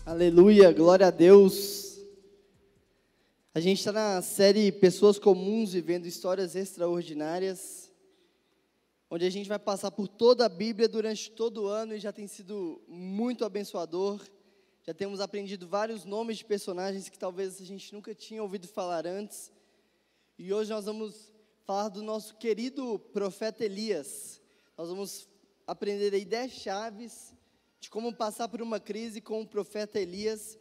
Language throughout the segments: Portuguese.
Aleluia, glória a Deus. A gente está na série Pessoas Comuns Vivendo Histórias Extraordinárias, onde a gente vai passar por toda a Bíblia durante todo o ano e já tem sido muito abençoador. Já temos aprendido vários nomes de personagens que talvez a gente nunca tinha ouvido falar antes. E hoje nós vamos falar do nosso querido profeta Elias. Nós vamos aprender aí 10 chaves de como passar por uma crise com o profeta Elias.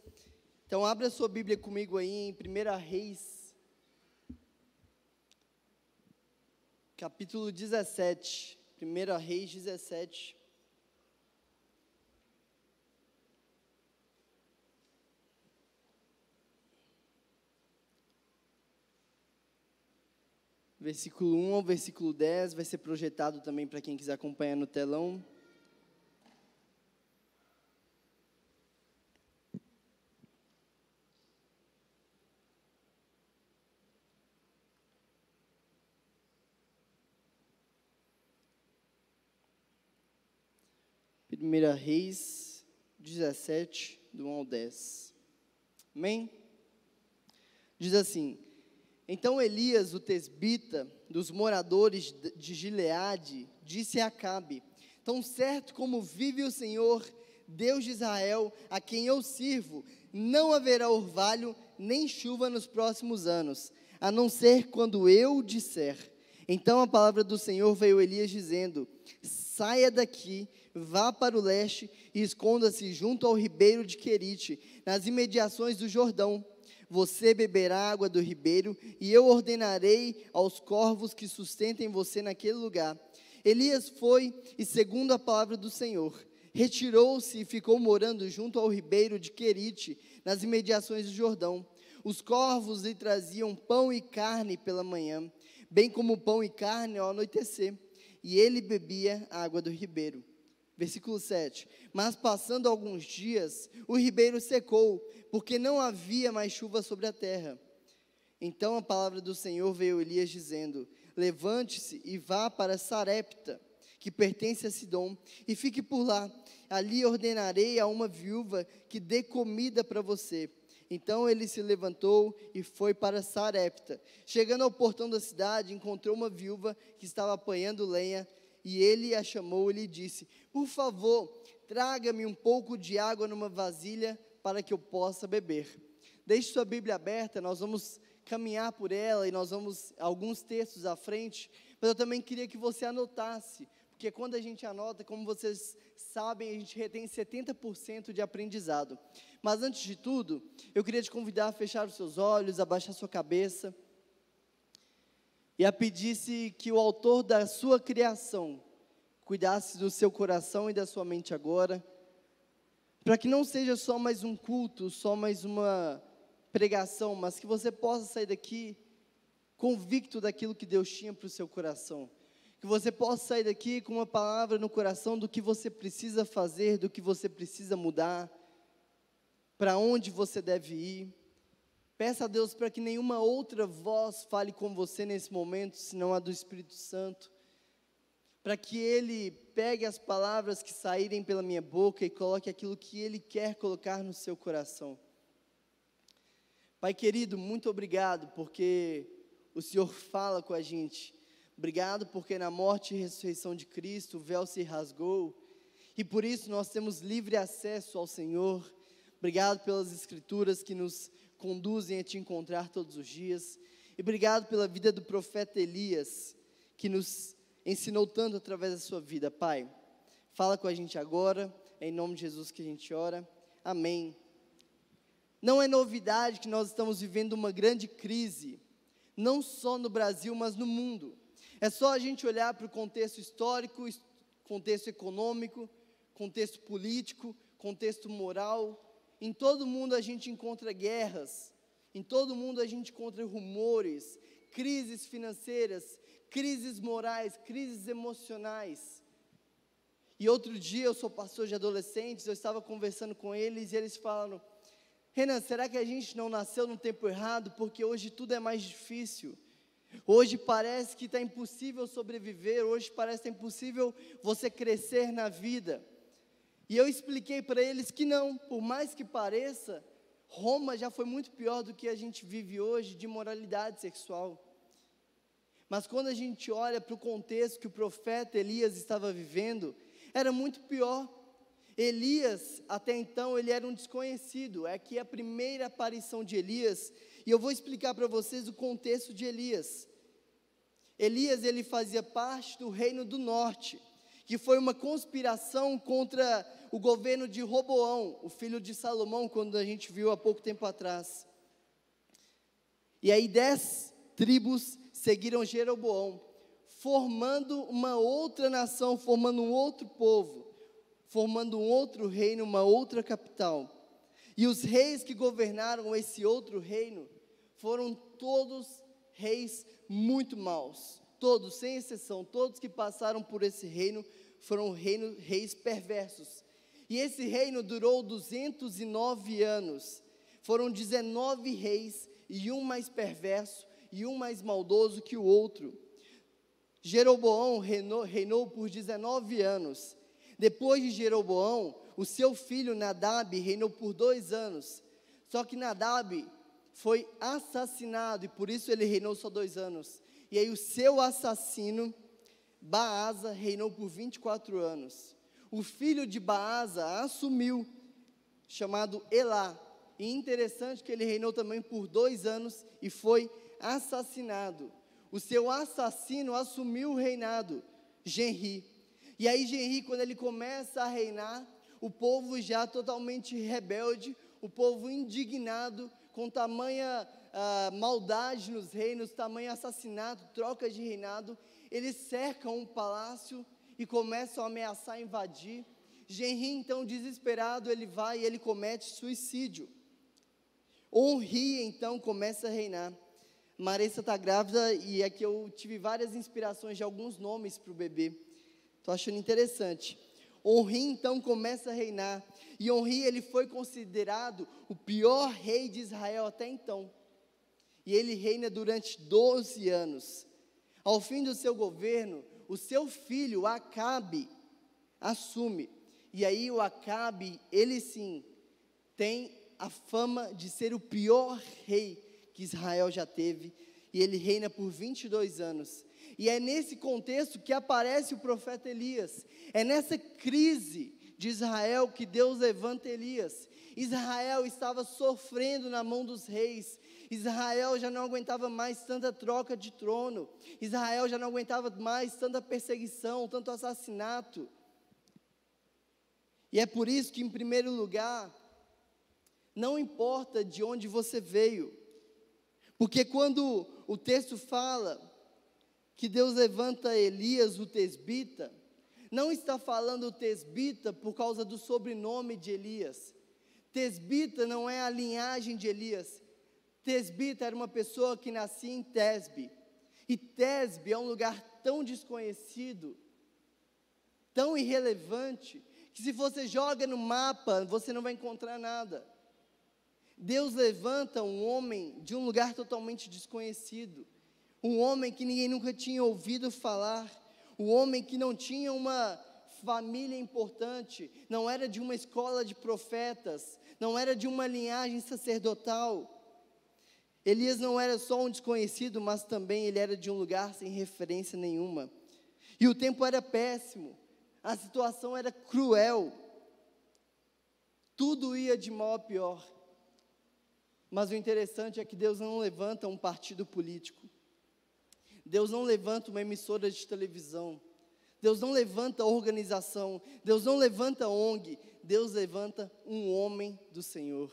Então, abra a sua Bíblia comigo aí em 1 Reis, capítulo 17. 1 Reis 17. Versículo 1 ao versículo 10, vai ser projetado também para quem quiser acompanhar no telão. Primeira Reis 17, do 1 ao 10. Amém? Diz assim: Então Elias, o tesbita, dos moradores de Gileade, disse a Acabe: Tão certo como vive o Senhor, Deus de Israel, a quem eu sirvo, não haverá orvalho nem chuva nos próximos anos, a não ser quando eu disser. Então a palavra do Senhor veio a Elias dizendo: Saia daqui, vá para o leste e esconda-se junto ao ribeiro de Querite, nas imediações do Jordão. Você beberá água do ribeiro, e eu ordenarei aos corvos que sustentem você naquele lugar. Elias foi, e segundo a palavra do Senhor, retirou-se e ficou morando junto ao ribeiro de Querite, nas imediações do Jordão. Os corvos lhe traziam pão e carne pela manhã, bem como pão e carne ao anoitecer, e ele bebia a água do ribeiro. Versículo 7, mas passando alguns dias, o ribeiro secou, porque não havia mais chuva sobre a terra. Então a palavra do Senhor veio a Elias dizendo: Levante-se e vá para Sarepta, que pertence a Sidom, e fique por lá. Ali ordenarei a uma viúva que dê comida para você. Então ele se levantou e foi para Sarepta. Chegando ao portão da cidade, encontrou uma viúva que estava apanhando lenha, e ele a chamou e lhe disse: Por favor, traga-me um pouco de água numa vasilha para que eu possa beber. Deixe sua Bíblia aberta, nós vamos caminhar por ela e nós vamos alguns textos à frente, mas eu também queria que você anotasse, porque quando a gente anota, como vocês sabem, a gente retém 70% de aprendizado. Mas antes de tudo, eu queria te convidar a fechar os seus olhos, abaixar sua cabeça e a pedisse que o autor da sua criação cuidasse do seu coração e da sua mente agora, para que não seja só mais um culto, só mais uma pregação, mas que você possa sair daqui convicto daquilo que Deus tinha para o seu coração, que você possa sair daqui com uma palavra no coração do que você precisa fazer, do que você precisa mudar, para onde você deve ir. Peça a Deus para que nenhuma outra voz fale com você nesse momento, senão a do Espírito Santo, para que Ele pegue as palavras que saírem pela minha boca e coloque aquilo que Ele quer colocar no seu coração. Pai querido, muito obrigado, porque o Senhor fala com a gente. Obrigado porque na morte e ressurreição de Cristo o véu se rasgou, e por isso nós temos livre acesso ao Senhor. Obrigado pelas Escrituras que nos conduzem a te encontrar todos os dias, e obrigado pela vida do profeta Elias, que nos ensinou tanto através da sua vida. Pai, fala com a gente agora, é em nome de Jesus que a gente ora, amém. Não é novidade que nós estamos vivendo uma grande crise, não só no Brasil, mas no mundo. É só a gente olhar para o contexto histórico, contexto econômico, contexto político, contexto moral. Em todo mundo a gente encontra guerras, em todo mundo a gente encontra rumores, crises financeiras, crises morais, crises emocionais. E outro dia, eu sou pastor de adolescentes, eu estava conversando com eles e eles falaram: Renan, será que a gente não nasceu no tempo errado? Porque hoje tudo é mais difícil. Hoje parece que está impossível sobreviver, hoje parece que é impossível você crescer na vida. E eu expliquei para eles que não, por mais que pareça, Roma já foi muito pior do que a gente vive hoje de imoralidade sexual. Mas quando a gente olha para o contexto que o profeta Elias estava vivendo, era muito pior. Elias, até então, ele era um desconhecido. É aqui a primeira aparição de Elias, e eu vou explicar para vocês o contexto de Elias. Elias, ele fazia parte do reino do norte, que foi uma conspiração contra o governo de Roboão, o filho de Salomão, quando a gente viu há pouco tempo atrás. E aí 10 tribos seguiram Jeroboão, formando uma outra nação, formando um outro povo, formando um outro reino, uma outra capital. E os reis que governaram esse outro reino foram todos reis muito maus. Todos, sem exceção, todos que passaram por esse reino foram reis perversos. E esse reino durou 209 anos. Foram 19 reis e um mais perverso e um mais maldoso que o outro. Jeroboão reinou por 19 anos. Depois de Jeroboão, o seu filho Nadab reinou por 2 anos. Só que Nadab foi assassinado e por isso ele reinou só 2 anos. E aí o seu assassino, Baasa, reinou por 24 anos. O filho de Baasa assumiu, chamado Elá. E interessante que ele reinou também por 2 anos e foi assassinado. O seu assassino assumiu o reinado, Genri. E aí Genri, quando ele começa a reinar, o povo já totalmente rebelde, o povo indignado, com tamanha maldade nos reinos, tamanho assassinato, troca de reinado, eles cercam um palácio e começam a ameaçar invadir. Genri, então, desesperado, ele vai e ele comete suicídio. Onri, então, começa a reinar. Maressa está grávida e aqui eu tive várias inspirações de alguns nomes para o bebê. Estou achando interessante. Onri, então, começa a reinar. E Onri, ele foi considerado o pior rei de Israel até então. E ele reina durante 12 anos. Ao fim do seu governo, o seu filho, Acabe, assume. E aí o Acabe, ele sim, tem a fama de ser o pior rei que Israel já teve, e ele reina por 22 anos. E é nesse contexto que aparece o profeta Elias. É nessa crise de Israel que Deus levanta Elias. Israel estava sofrendo na mão dos reis. Israel já não aguentava mais tanta troca de trono. Israel já não aguentava mais tanta perseguição, tanto assassinato. E é por isso que, em primeiro lugar, não importa de onde você veio, porque quando o texto fala que Deus levanta Elias, o tesbita, não está falando o tesbita por causa do sobrenome de Elias. Tesbita não é a linhagem de Elias. Tesbita era uma pessoa que nascia em Tesbe. E Tesbe é um lugar tão desconhecido, tão irrelevante, que se você joga no mapa, você não vai encontrar nada. Deus levanta um homem de um lugar totalmente desconhecido, um homem que ninguém nunca tinha ouvido falar, um homem que não tinha uma família importante, não era de uma escola de profetas, não era de uma linhagem sacerdotal. Elias não era só um desconhecido, mas também ele era de um lugar sem referência nenhuma. E o tempo era péssimo, a situação era cruel, tudo ia de mal a pior. Mas o interessante é que Deus não levanta um partido político. Deus não levanta uma emissora de televisão. Deus não levanta organização. Deus não levanta ONG. Deus levanta um homem do Senhor.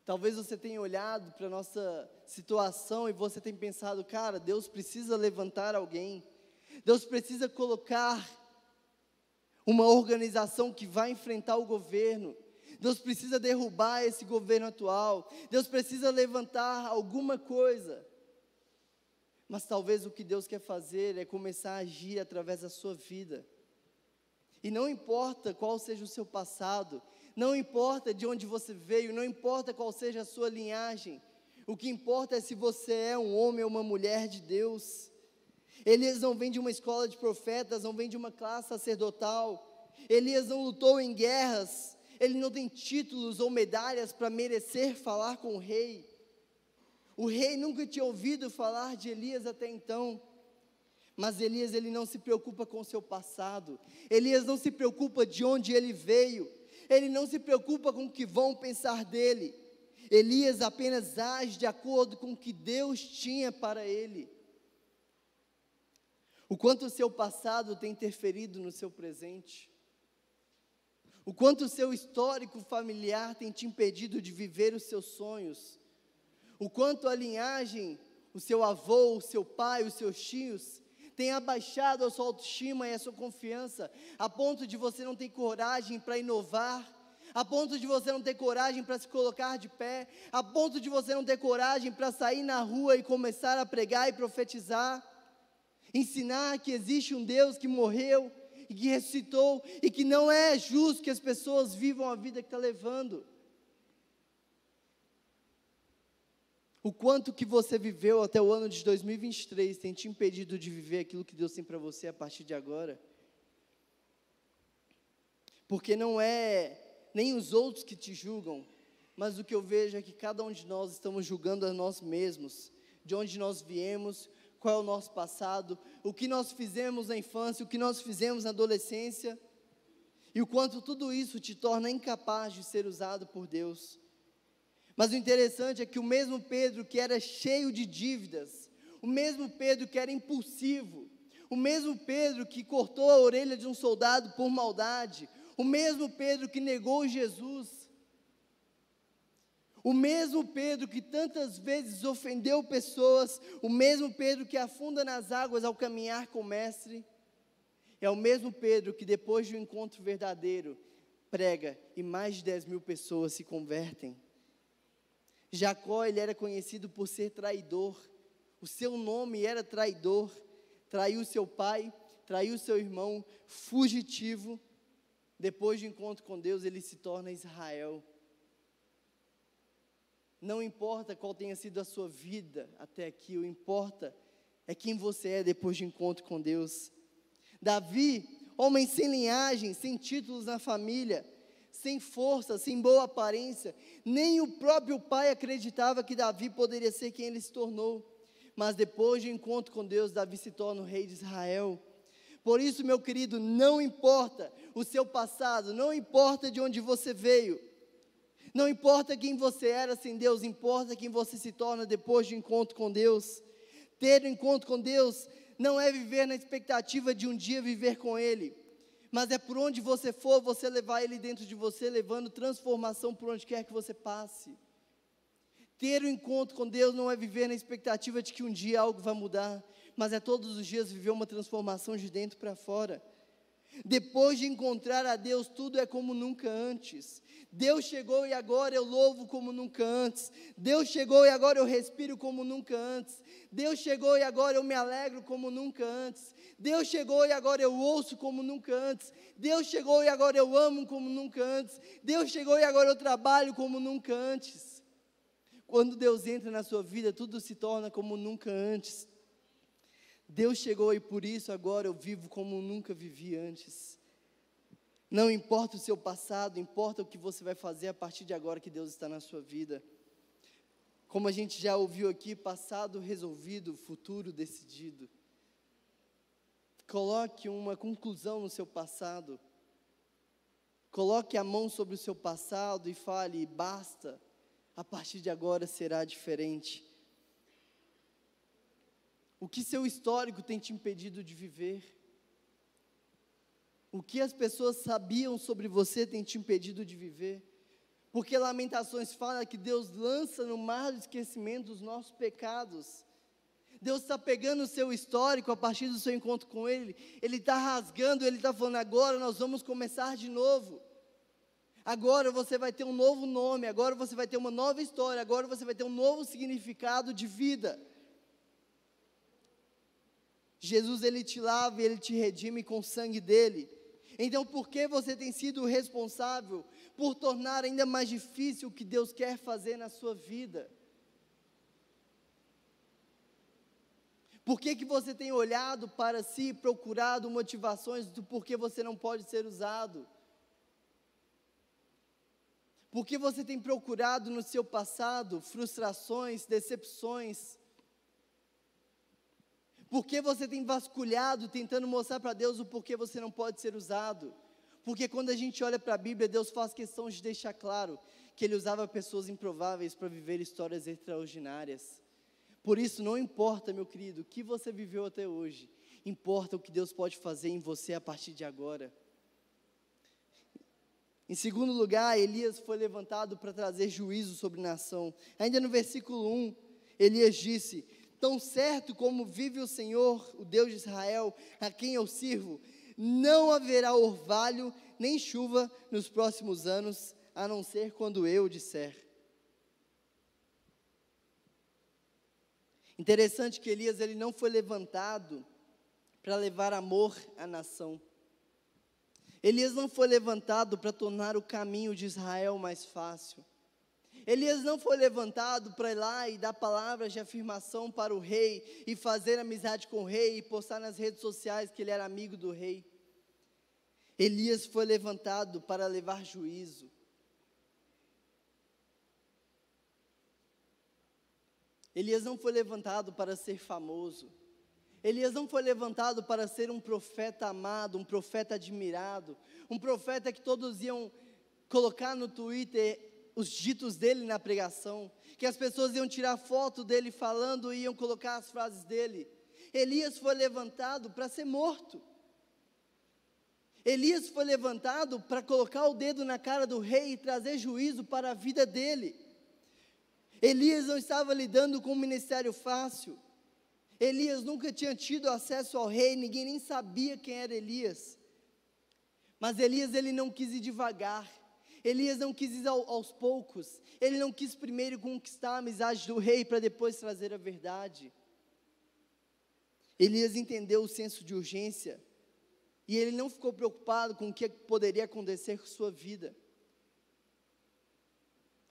Talvez você tenha olhado para a nossa situação e você tenha pensado, cara, Deus precisa levantar alguém. Deus precisa colocar uma organização que vai enfrentar o governo. Deus precisa derrubar esse governo atual. Deus precisa levantar alguma coisa. Mas talvez o que Deus quer fazer é começar a agir através da sua vida. E não importa qual seja o seu passado, não importa de onde você veio, não importa qual seja a sua linhagem. O que importa é se você é um homem ou uma mulher de Deus. Elias não vem de uma escola de profetas, não vem de uma classe sacerdotal. Elias não lutou em guerras, ele não tem títulos ou medalhas para merecer falar com o rei. O rei nunca tinha ouvido falar de Elias até então. Mas Elias, ele não se preocupa com o seu passado. Elias não se preocupa de onde ele veio. Ele não se preocupa com o que vão pensar dele. Elias apenas age de acordo com o que Deus tinha para ele. O quanto o seu passado tem interferido no seu presente. O quanto o seu histórico familiar tem te impedido de viver os seus sonhos. O quanto a linhagem, o seu avô, o seu pai, os seus tios, tem abaixado a sua autoestima e a sua confiança, a ponto de você não ter coragem para inovar, a ponto de você não ter coragem para se colocar de pé, a ponto de você não ter coragem para sair na rua e começar a pregar e profetizar, ensinar que existe um Deus que morreu e que ressuscitou, e que não é justo que as pessoas vivam a vida que está levando. O quanto que você viveu até o ano de 2023 tem te impedido de viver aquilo que Deus tem para você a partir de agora? Porque não é nem os outros que te julgam, mas o que eu vejo é que cada um de nós estamos julgando a nós mesmos, de onde nós viemos, qual é o nosso passado, o que nós fizemos na infância, o que nós fizemos na adolescência, e o quanto tudo isso te torna incapaz de ser usado por Deus. Mas o interessante é que o mesmo Pedro que era cheio de dívidas, o mesmo Pedro que era impulsivo, o mesmo Pedro que cortou a orelha de um soldado por maldade, o mesmo Pedro que negou Jesus, o mesmo Pedro que tantas vezes ofendeu pessoas, o mesmo Pedro que afunda nas águas ao caminhar com o Mestre, é o mesmo Pedro que depois de um encontro verdadeiro, prega e mais de 10.000 pessoas se convertem. Jacó, ele era conhecido por ser traidor, o seu nome era traidor, traiu seu pai, traiu seu irmão, fugitivo. Depois de encontro com Deus, ele se torna Israel. Não importa qual tenha sido a sua vida até aqui, o importa é quem você é depois de encontro com Deus. Davi, homem sem linhagem, sem títulos na família, sem força, sem boa aparência, nem o próprio pai acreditava que Davi poderia ser quem ele se tornou. Mas depois de encontro com Deus, Davi se torna o rei de Israel. Por isso, meu querido, não importa o seu passado, não importa de onde você veio, não importa quem você era sem Deus, importa quem você se torna depois de encontro com Deus. Ter um encontro com Deus não é viver na expectativa de um dia viver com Ele, mas é por onde você for, você levar Ele dentro de você, levando transformação por onde quer que você passe. Ter um encontro com Deus não é viver na expectativa de que um dia algo vai mudar, mas é todos os dias viver uma transformação de dentro para fora. Depois de encontrar a Deus, tudo é como nunca antes. Deus chegou e agora eu louvo como nunca antes. Deus chegou e agora eu respiro como nunca antes. Deus chegou e agora eu me alegro como nunca antes. Deus chegou e agora eu ouço como nunca antes. Deus chegou e agora eu amo como nunca antes. Deus chegou e agora eu trabalho como nunca antes. Quando Deus entra na sua vida, tudo se torna como nunca antes. Deus chegou e por isso agora eu vivo como nunca vivi antes. Não importa o seu passado, importa o que você vai fazer a partir de agora que Deus está na sua vida. Como a gente já ouviu aqui, passado resolvido, futuro decidido. Coloque uma conclusão no seu passado. Coloque a mão sobre o seu passado e fale, basta, a partir de agora será diferente. O que seu histórico tem te impedido de viver? O que as pessoas sabiam sobre você tem te impedido de viver? Porque Lamentações fala que Deus lança no mar do esquecimento os nossos pecados. Deus está pegando o seu histórico a partir do seu encontro com Ele. Ele está rasgando, Ele está falando, agora nós vamos começar de novo. Agora você vai ter um novo nome, agora você vai ter uma nova história, agora você vai ter um novo significado de vida. Jesus, Ele te lava e Ele te redime com o sangue dEle. Então, por que você tem sido responsável por tornar ainda mais difícil o que Deus quer fazer na sua vida? Por que você tem olhado para si, procurado motivações do porquê você não pode ser usado? Por que você tem procurado no seu passado frustrações, decepções? Por que você tem vasculhado, tentando mostrar para Deus o porquê você não pode ser usado? Porque quando a gente olha para a Bíblia, Deus faz questão de deixar claro que Ele usava pessoas improváveis para viver histórias extraordinárias. Por isso, não importa, meu querido, o que você viveu até hoje, importa o que Deus pode fazer em você a partir de agora. Em segundo lugar, Elias foi levantado para trazer juízo sobre a nação. Ainda no versículo 1, Elias disse: tão certo como vive o Senhor, o Deus de Israel, a quem eu sirvo, não haverá orvalho nem chuva nos próximos anos, a não ser quando eu disser. Interessante que Elias ele não foi levantado para levar amor à nação. Elias não foi levantado para tornar o caminho de Israel mais fácil. Elias não foi levantado para ir lá e dar palavras de afirmação para o rei, e fazer amizade com o rei, e postar nas redes sociais que ele era amigo do rei. Elias foi levantado para levar juízo. Elias não foi levantado para ser famoso. Elias não foi levantado para ser um profeta amado, um profeta admirado, um profeta que todos iam colocar no Twitter os ditos dele na pregação, que as pessoas iam tirar foto dele falando e iam colocar as frases dele. Elias foi levantado para ser morto. Elias foi levantado para colocar o dedo na cara do rei e trazer juízo para a vida dele. Elias não estava lidando com um ministério fácil. Elias nunca tinha tido acesso ao rei, ninguém nem sabia quem era Elias. Mas Elias, ele não quis ir devagar. Elias não quis ir aos poucos. Ele não quis primeiro conquistar a amizade do rei para depois trazer a verdade. Elias entendeu o senso de urgência. E ele não ficou preocupado com o que poderia acontecer com sua vida.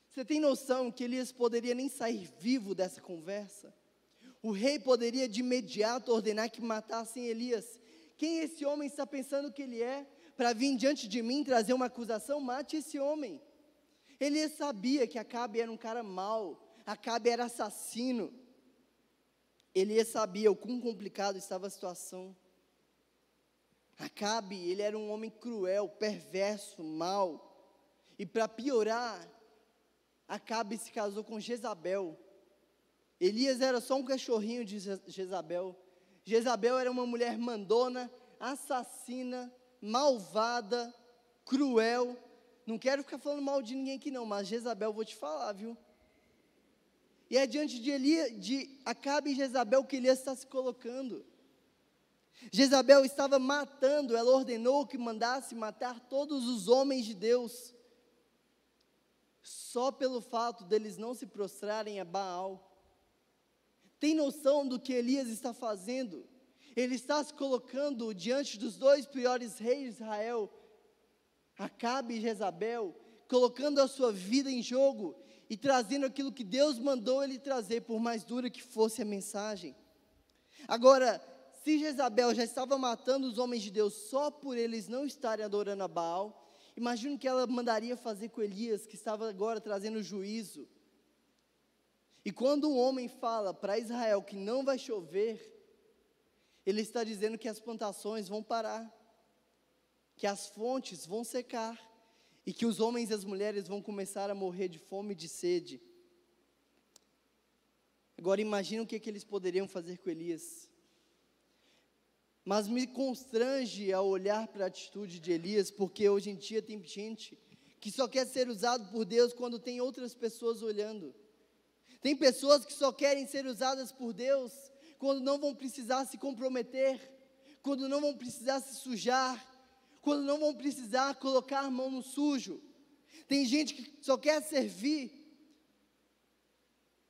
Você tem noção que Elias poderia nem sair vivo dessa conversa? O rei poderia de imediato ordenar que matassem Elias. Quem esse homem está pensando que ele é? Para vir diante de mim trazer uma acusação? Mate esse homem. Elias sabia que Acabe era um cara mau. Acabe era assassino. Elias sabia o quão complicado estava a situação. Acabe, ele era um homem cruel, perverso, mau. E para piorar, Acabe se casou com Jezabel. Elias era só um cachorrinho de Jezabel. Jezabel era uma mulher mandona, assassina, malvada, cruel. Não quero ficar falando mal de ninguém aqui não, mas Jezabel eu vou te falar, viu? E é diante de Acabe e Jezabel que Elias está se colocando. Jezabel estava matando, ela ordenou que mandasse matar todos os homens de Deus, só pelo fato deles não se prostrarem a Baal. Tem noção do que Elias está fazendo? Ele está se colocando diante dos dois piores reis de Israel, Acabe e Jezabel, colocando a sua vida em jogo e trazendo aquilo que Deus mandou ele trazer, por mais dura que fosse a mensagem. Agora, se Jezabel já estava matando os homens de Deus só por eles não estarem adorando a Baal, imagina o que ela mandaria fazer com Elias, que estava agora trazendo juízo. E quando um homem fala para Israel que não vai chover, ele está dizendo que as plantações vão parar, que as fontes vão secar, e que os homens e as mulheres vão começar a morrer de fome e de sede. Agora imagina o que eles poderiam fazer com Elias. Mas me constrange ao olhar para a atitude de Elias, porque hoje em dia tem gente que só quer ser usado por Deus quando tem outras pessoas olhando. Tem pessoas que só querem ser usadas por Deus quando não vão precisar se comprometer, quando não vão precisar se sujar, quando não vão precisar colocar a mão no sujo. Tem gente que só quer servir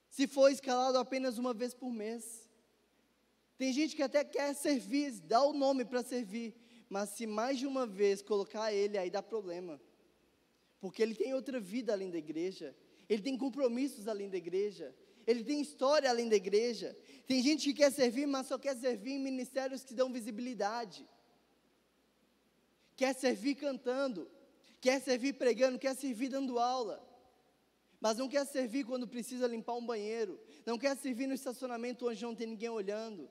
se for escalado apenas uma vez por mês. Tem gente que até quer servir, dá o nome para servir, mas se mais de uma vez colocar ele, aí dá problema. Porque ele tem outra vida além da igreja, ele tem compromissos além da igreja, ele tem história além da igreja. Tem gente que quer servir, mas só quer servir em ministérios que dão visibilidade. Quer servir cantando, quer servir pregando, quer servir dando aula. Mas não quer servir quando precisa limpar um banheiro. Não quer servir no estacionamento onde não tem ninguém olhando.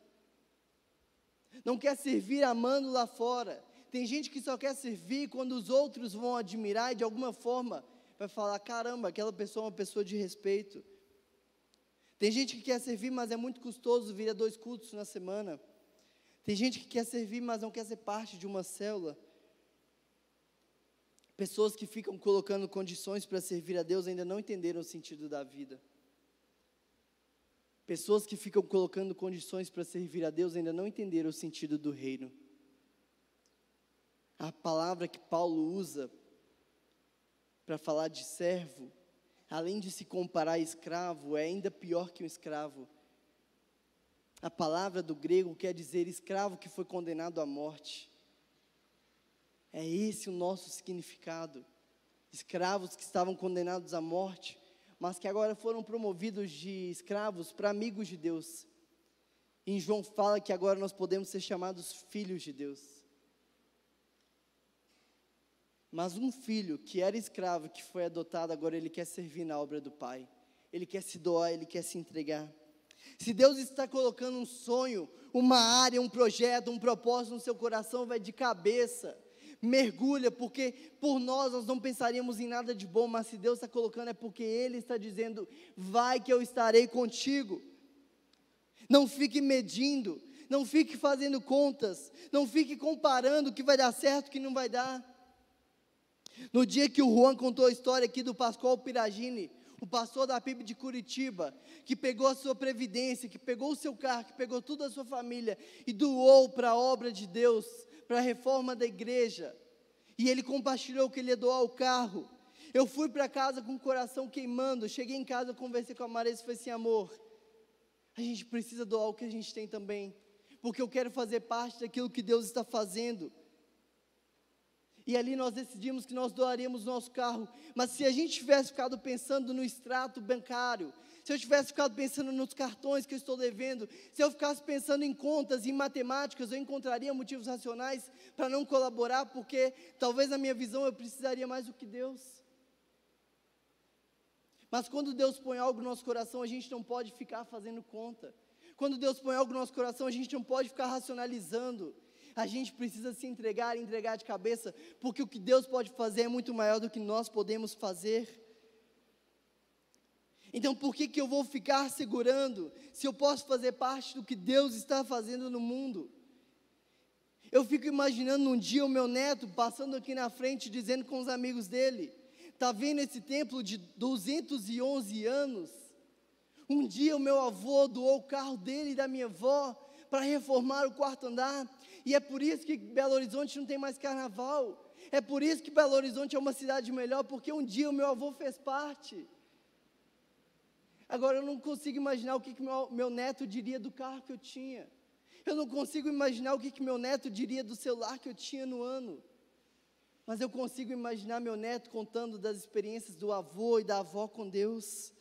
Não quer servir amando lá fora. Tem gente que só quer servir quando os outros vão admirar e de alguma forma vai falar, caramba, aquela pessoa é uma pessoa de respeito. Tem gente que quer servir, mas é muito custoso vir a 2 cultos na semana. Tem gente que quer servir, mas não quer ser parte de uma célula. Pessoas que ficam colocando condições para servir a Deus ainda não entenderam o sentido da vida. Pessoas que ficam colocando condições para servir a Deus ainda não entenderam o sentido do reino. A palavra que Paulo usa para falar de servo, além de se comparar a escravo, é ainda pior que um escravo. A palavra do grego quer dizer escravo que foi condenado à morte. É esse o nosso significado. Escravos que estavam condenados à morte, mas que agora foram promovidos de escravos para amigos de Deus. Em João fala que agora nós podemos ser chamados filhos de Deus. Mas um filho que era escravo, que foi adotado, agora ele quer servir na obra do Pai. Ele quer se doar, ele quer se entregar. Se Deus está colocando um sonho, uma área, um projeto, um propósito no seu coração, vai de cabeça. Mergulha, porque por nós não pensaríamos em nada de bom, mas se Deus está colocando é porque Ele está dizendo, vai que eu estarei contigo. Não fique medindo, não fique fazendo contas, não fique comparando o que vai dar certo e o que não vai dar. No dia que o Juan contou a história aqui do Pascoal Piragini, o pastor da PIB de Curitiba, que pegou a sua previdência, que pegou o seu carro, que pegou toda a sua família e doou para a obra de Deus, para a reforma da igreja, e ele compartilhou que ele ia doar o carro. Eu fui para casa com o coração queimando, cheguei em casa, conversei com a Marisa e falei assim, amor, a gente precisa doar o que a gente tem também, porque eu quero fazer parte daquilo que Deus está fazendo. E ali nós decidimos que nós doaríamos o nosso carro, mas se a gente tivesse ficado pensando no extrato bancário, se eu tivesse ficado pensando nos cartões que eu estou devendo, se eu ficasse pensando em contas, em matemáticas, eu encontraria motivos racionais para não colaborar, porque talvez na minha visão eu precisaria mais do que Deus. Mas quando Deus põe algo no nosso coração, a gente não pode ficar fazendo conta. Quando Deus põe algo no nosso coração, a gente não pode ficar racionalizando. A gente precisa se entregar de cabeça, porque o que Deus pode fazer é muito maior do que nós podemos fazer. Então por que eu vou ficar segurando, se eu posso fazer parte do que Deus está fazendo no mundo? Eu fico imaginando um dia o meu neto passando aqui na frente, dizendo com os amigos dele, está vendo esse templo de 211 anos? Um dia o meu avô doou o carro dele e da minha avó, para reformar o 4º andar, e é por isso que Belo Horizonte não tem mais carnaval, é por isso que Belo Horizonte é uma cidade melhor, porque um dia o meu avô fez parte. Agora eu não consigo imaginar o que meu neto diria do carro que eu tinha, eu não consigo imaginar o que meu neto diria do celular que eu tinha no ano, mas eu consigo imaginar meu neto contando das experiências do avô e da avó com Deus.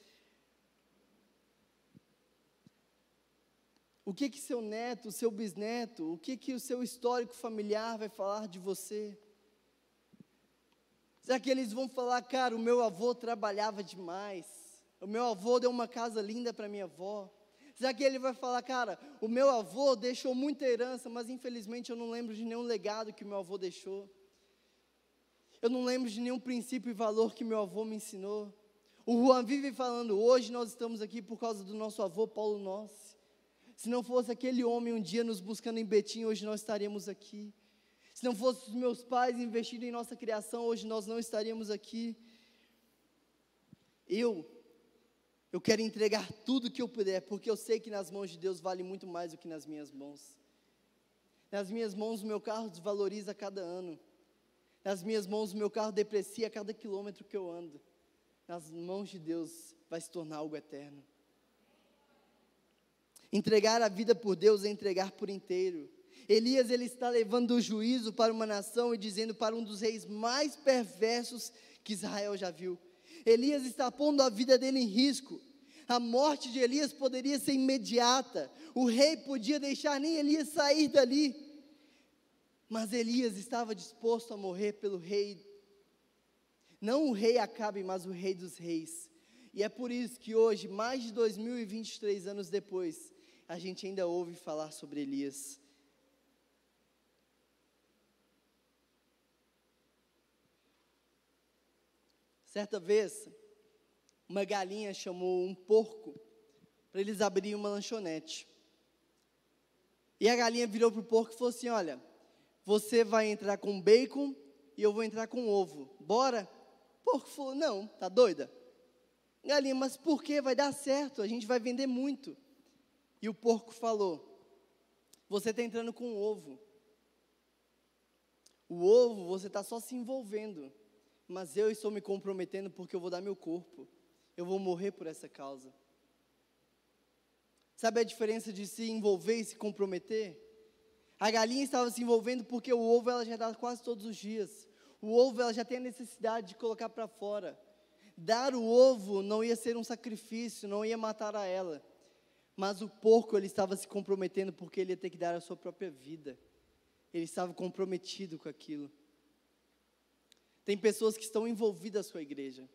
O que seu neto, o seu bisneto, o que o seu histórico familiar vai falar de você? Será que eles vão falar, cara, o meu avô trabalhava demais, o meu avô deu uma casa linda para minha avó? Será que ele vai falar, cara, o meu avô deixou muita herança, mas infelizmente eu não lembro de nenhum legado que o meu avô deixou? Eu não lembro de nenhum princípio e valor que meu avô me ensinou? O Juan vive falando, hoje nós estamos aqui por causa do nosso avô Paulo Nossi. Se não fosse aquele homem um dia nos buscando em Betim, hoje nós estaríamos aqui. Se não fossem os meus pais investindo em nossa criação, hoje nós não estaríamos aqui. Eu quero entregar tudo que eu puder, porque eu sei que nas mãos de Deus vale muito mais do que nas minhas mãos. Nas minhas mãos o meu carro desvaloriza a cada ano. Nas minhas mãos o meu carro deprecia a cada quilômetro que eu ando. Nas mãos de Deus vai se tornar algo eterno. Entregar a vida por Deus é entregar por inteiro. Elias, ele está levando o juízo para uma nação e dizendo para um dos reis mais perversos que Israel já viu. Elias está pondo a vida dele em risco. A morte de Elias poderia ser imediata. O rei podia deixar nem Elias sair dali. Mas Elias estava disposto a morrer pelo rei. Não o rei Acabe, mas o rei dos reis. E é por isso que hoje, mais de 2023 anos depois, a gente ainda ouve falar sobre Elias. Certa vez, uma galinha chamou um porco para eles abrirem uma lanchonete. E a galinha virou para o porco e falou assim: olha, você vai entrar com bacon e eu vou entrar com ovo. Bora? O porco falou: não, tá doida? Galinha, mas por que? Vai dar certo, a gente vai vender muito. E o porco falou: você está entrando com ovo. O ovo você está só se envolvendo. Mas eu estou me comprometendo porque eu vou dar meu corpo. Eu vou morrer por essa causa. Sabe a diferença de se envolver e se comprometer? A galinha estava se envolvendo porque o ovo ela já dá quase todos os dias. O ovo ela já tem a necessidade de colocar para fora. Dar o ovo não ia ser um sacrifício, não ia matar a ela. Mas o porco ele estava se comprometendo porque ele ia ter que dar a sua própria vida. Ele estava comprometido com aquilo. Tem pessoas que estão envolvidas com a igreja,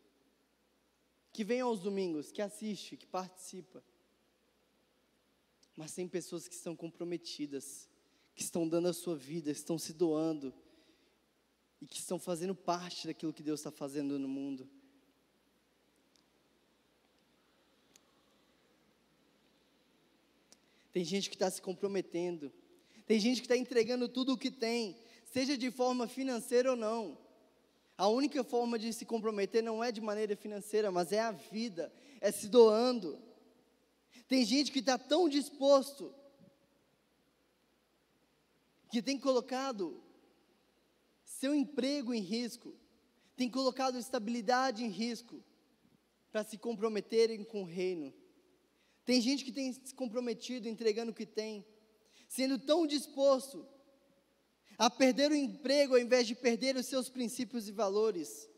que vêm aos domingos, que assistem, que participam. Mas tem pessoas que estão comprometidas, que estão dando a sua vida, estão se doando, e que estão fazendo parte daquilo que Deus está fazendo no mundo. Tem gente que está se comprometendo, tem gente que está entregando tudo o que tem, seja de forma financeira ou não. A única forma de se comprometer não é de maneira financeira, mas é a vida, é se doando. Tem gente que está tão disposto, que tem colocado seu emprego em risco, tem colocado estabilidade em risco, para se comprometerem com o reino. Tem gente que tem se comprometido entregando o que tem, sendo tão disposto a perder o emprego ao invés de perder os seus princípios e valores.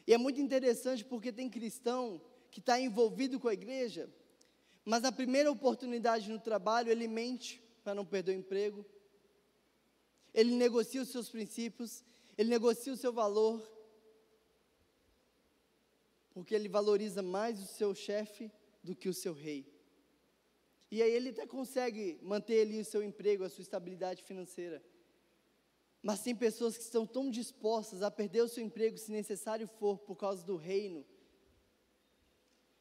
E é muito interessante porque tem cristão que está envolvido com a igreja, mas na primeira oportunidade no trabalho ele mente para não perder o emprego, ele negocia os seus princípios, ele negocia o seu valor, porque ele valoriza mais o seu chefe do que o seu rei. E aí ele até consegue manter ali o seu emprego, a sua estabilidade financeira. Mas tem pessoas que estão tão dispostas a perder o seu emprego, se necessário for, por causa do reino,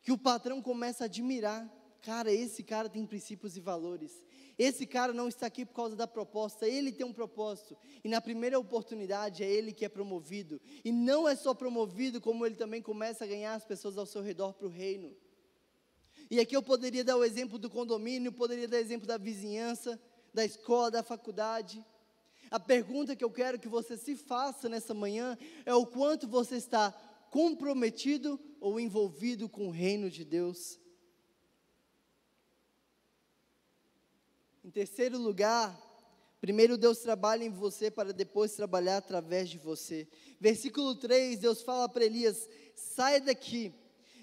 que o patrão começa a admirar. Cara, esse cara tem princípios e valores. Esse cara não está aqui por causa da proposta, ele tem um propósito. E na primeira oportunidade é ele que é promovido. E não é só promovido, como ele também começa a ganhar as pessoas ao seu redor para o reino. E aqui eu poderia dar o exemplo do condomínio, poderia dar o exemplo da vizinhança, da escola, da faculdade. A pergunta que eu quero que você se faça nessa manhã é o quanto você está comprometido ou envolvido com o reino de Deus. Em terceiro lugar, primeiro Deus trabalha em você para depois trabalhar através de você. Versículo 3, Deus fala para Elias: saia daqui,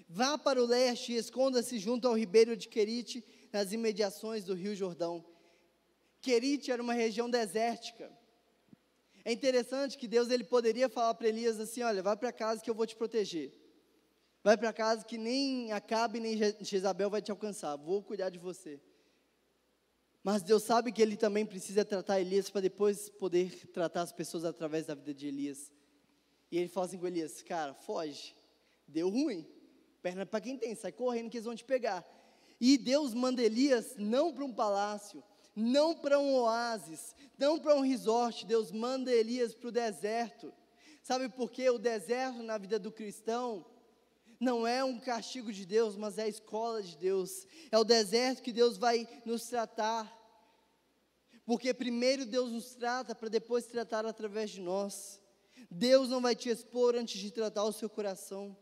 vá para o leste e esconda-se junto ao ribeiro de Querite, nas imediações do rio Jordão. Querite era uma região desértica. É interessante que Deus ele poderia falar para Elias assim: olha, vai para casa que eu vou te proteger. Vai para casa que nem Acabe nem Jezabel vai te alcançar, vou cuidar de você. Mas Deus sabe que ele também precisa tratar Elias para depois poder tratar as pessoas através da vida de Elias. E ele fala assim com Elias: cara, foge, deu ruim, perna para quem tem, sai correndo que eles vão te pegar. E Deus manda Elias não para um palácio, não para um oásis, não para um resort. Deus manda Elias para o deserto. Sabe por quê? O deserto na vida do cristão não é um castigo de Deus, mas é a escola de Deus. É o deserto que Deus vai nos tratar. Porque primeiro Deus nos trata, para depois tratar através de nós. Deus não vai te expor antes de tratar o seu coração.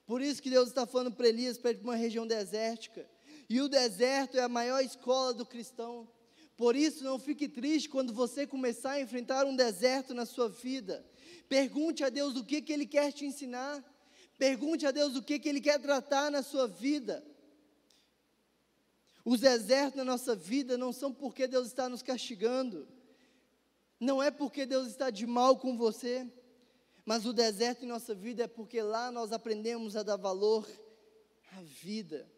Por isso que Deus está falando para Elias, para ir para uma região desértica. E o deserto é a maior escola do cristão. Por isso não fique triste quando você começar a enfrentar um deserto na sua vida. Pergunte a Deus o que Ele quer te ensinar. Pergunte a Deus o que Ele quer tratar na sua vida. Os desertos na nossa vida não são porque Deus está nos castigando. Não é porque Deus está de mal com você. Mas o deserto em nossa vida é porque lá nós aprendemos a dar valor à vida.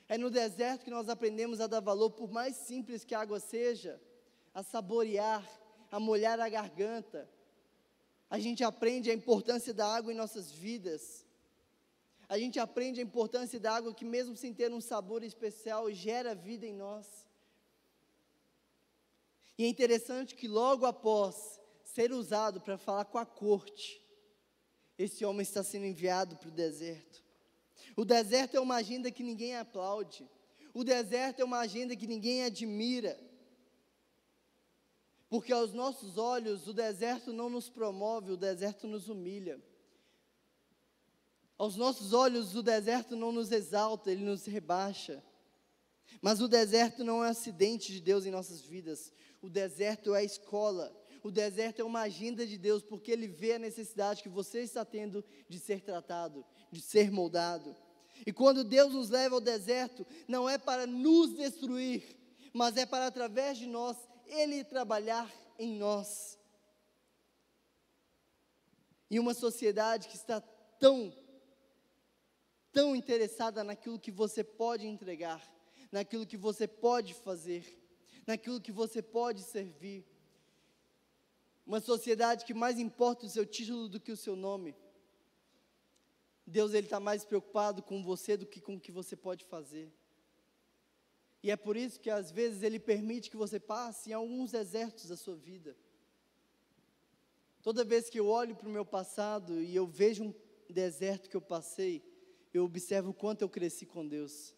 É no deserto que nós aprendemos a dar valor, por mais simples que a água seja, a saborear, a molhar a garganta. A gente aprende a importância da água em nossas vidas. A gente aprende a importância da água que mesmo sem ter um sabor especial, gera vida em nós. E é interessante que logo após ser usado para falar com a corte, esse homem está sendo enviado para o deserto. O deserto é uma agenda que ninguém aplaude. O deserto é uma agenda que ninguém admira. Porque aos nossos olhos, o deserto não nos promove, o deserto nos humilha. Aos nossos olhos, o deserto não nos exalta, ele nos rebaixa. Mas o deserto não é um acidente de Deus em nossas vidas. O deserto é a escola. O deserto é uma agenda de Deus, porque Ele vê a necessidade que você está tendo de ser tratado, de ser moldado. E quando Deus nos leva ao deserto, não é para nos destruir, mas é para, através de nós, Ele trabalhar em nós. E uma sociedade que está tão interessada naquilo que você pode entregar, naquilo que você pode fazer, naquilo que você pode servir. Uma sociedade que mais importa o seu título do que o seu nome. Deus, Ele está mais preocupado com você do que com o que você pode fazer. E é por isso que às vezes Ele permite que você passe em alguns desertos da sua vida. Toda vez que eu olho para o meu passado e eu vejo um deserto que eu passei, eu observo o quanto eu cresci com Deus.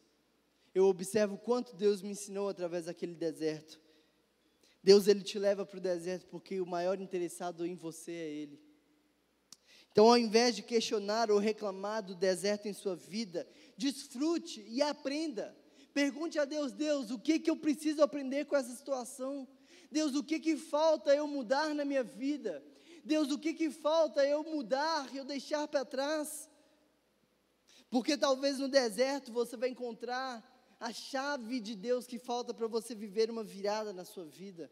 Eu observo o quanto Deus me ensinou através daquele deserto. Deus, Ele te leva para o deserto porque o maior interessado em você é Ele. Então, ao invés de questionar ou reclamar do deserto em sua vida, desfrute e aprenda. Pergunte a Deus, Deus, o que eu preciso aprender com essa situação? Deus, o que falta eu mudar na minha vida? Deus, o que falta eu mudar, eu deixar para trás? Porque talvez no deserto você vai encontrar a chave de Deus que falta para você viver uma virada na sua vida.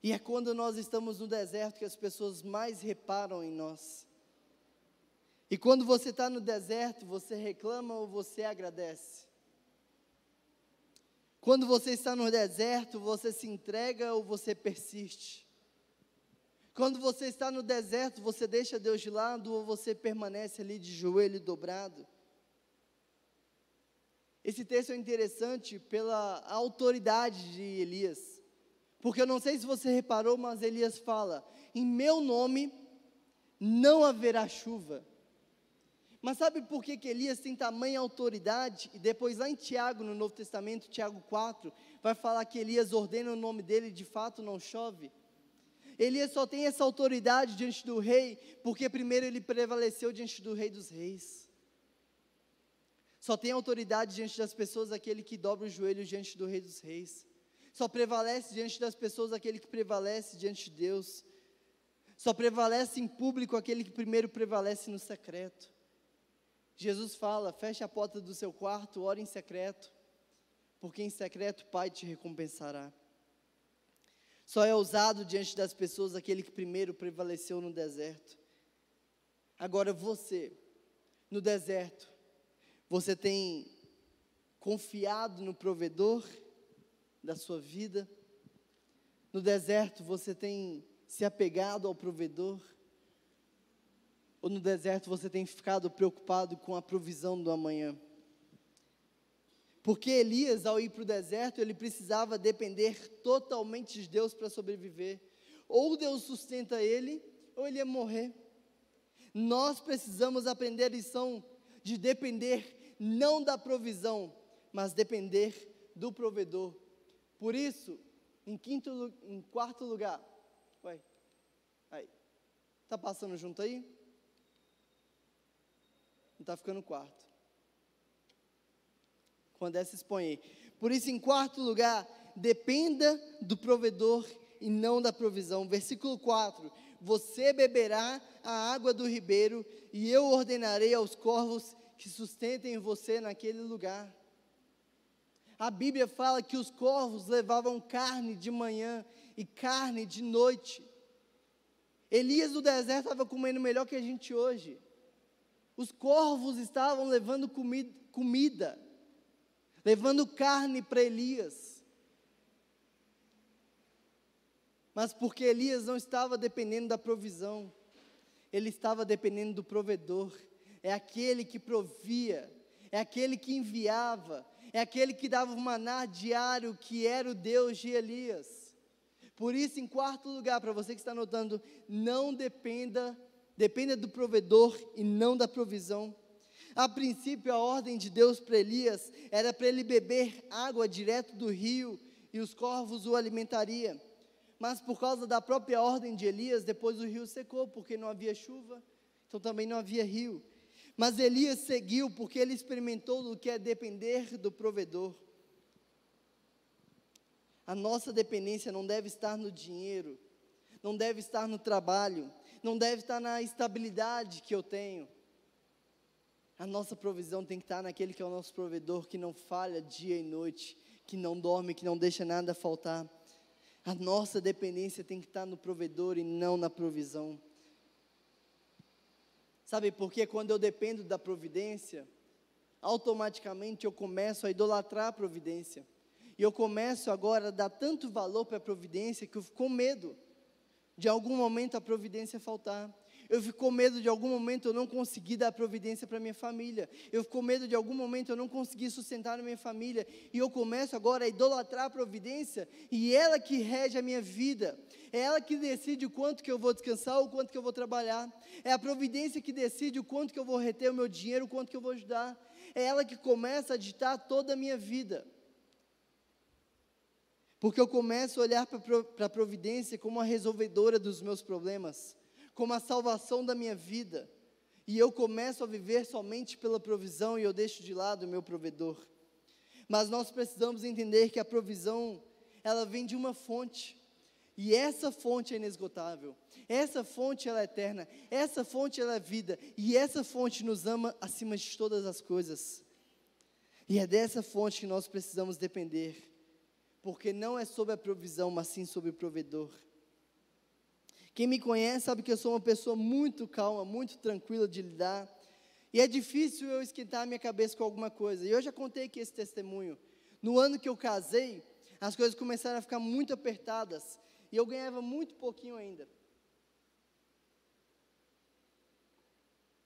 E é quando nós estamos no deserto que as pessoas mais reparam em nós. E quando você está no deserto, você reclama ou você agradece? Quando você está no deserto, você se entrega ou você persiste? Quando você está no deserto, você deixa Deus de lado ou você permanece ali de joelho dobrado? Esse texto é interessante pela autoridade de Elias. Porque eu não sei se você reparou, mas Elias fala: em meu nome não haverá chuva. Mas sabe por que Elias tem tamanha autoridade? E depois lá em Tiago, no Novo Testamento, Tiago 4, vai falar que Elias ordena o nome dele e de fato não chove. Elias só tem essa autoridade diante do rei, porque primeiro ele prevaleceu diante do rei dos reis. Só tem autoridade diante das pessoas aquele que dobra os joelhos diante do rei dos reis. Só prevalece diante das pessoas aquele que prevalece diante de Deus. Só prevalece em público aquele que primeiro prevalece no secreto. Jesus fala: feche a porta do seu quarto, ore em secreto, porque em secreto o Pai te recompensará. Só é ousado diante das pessoas aquele que primeiro prevaleceu no deserto. Agora você, no deserto, você tem confiado no provedor da sua vida? No deserto você tem se apegado ao provedor? Ou no deserto você tem ficado preocupado com a provisão do amanhã? Porque Elias, ao ir para o deserto, ele precisava depender totalmente de Deus para sobreviver. Ou Deus sustenta ele, ou ele ia morrer. Nós precisamos aprender a lição de depender não da provisão, mas depender do provedor. Por isso, em quarto lugar, está passando junto aí? Não está ficando quarto. Quando se expõe aí. Por isso, em quarto lugar, dependa do provedor e não da provisão. Versículo 4, você beberá a água do ribeiro, e eu ordenarei aos corvos que sustentem você naquele lugar. A Bíblia fala que os corvos levavam carne de manhã e carne de noite. Elias no deserto estava comendo melhor que a gente hoje. Os corvos estavam levando comida, levando carne para Elias. Mas porque Elias não estava dependendo da provisão, ele estava dependendo do provedor. É aquele que provia, é aquele que enviava, é aquele que dava o maná diário, que era o Deus de Elias. Por isso, em quarto lugar, para você que está anotando, não dependa do provedor e não da provisão. A princípio, a ordem de Deus para Elias era para ele beber água direto do rio e os corvos o alimentariam. Mas por causa da própria ordem de Elias, depois o rio secou, porque não havia chuva, então também não havia rio. Mas Elias seguiu porque ele experimentou o que é depender do provedor. A nossa dependência não deve estar no dinheiro, não deve estar no trabalho, não deve estar na estabilidade que eu tenho. A nossa provisão tem que estar naquele que é o nosso provedor, que não falha dia e noite, que não dorme, que não deixa nada faltar. A nossa dependência tem que estar no provedor e não na provisão. Sabe, porque quando eu dependo da providência, automaticamente eu começo a idolatrar a providência. E eu começo agora a dar tanto valor para a providência que eu fico com medo de algum momento a providência faltar. Eu fico com medo de algum momento eu não conseguir dar providência para minha família. Eu fico com medo de algum momento eu não conseguir sustentar a minha família. E eu começo agora a idolatrar a providência, e ela que rege a minha vida. É ela que decide o quanto que eu vou descansar, o quanto que eu vou trabalhar. É a providência que decide o quanto que eu vou reter o meu dinheiro, o quanto que eu vou ajudar. É ela que começa a ditar toda a minha vida. Porque eu começo a olhar para a providência como a resolvedora dos meus problemas, como a salvação da minha vida, e eu começo a viver somente pela provisão, e eu deixo de lado o meu provedor. Mas nós precisamos entender que a provisão, ela vem de uma fonte, e essa fonte é inesgotável, essa fonte ela é eterna, essa fonte ela é vida, e essa fonte nos ama acima de todas as coisas, e é dessa fonte que nós precisamos depender, porque não é sobre a provisão, mas sim sobre o provedor. Quem me conhece sabe que eu sou uma pessoa muito calma, muito tranquila de lidar, e é difícil eu esquentar a minha cabeça com alguma coisa. E eu já contei aqui esse testemunho. No ano que eu casei, as coisas começaram a ficar muito apertadas, e eu ganhava muito pouquinho ainda.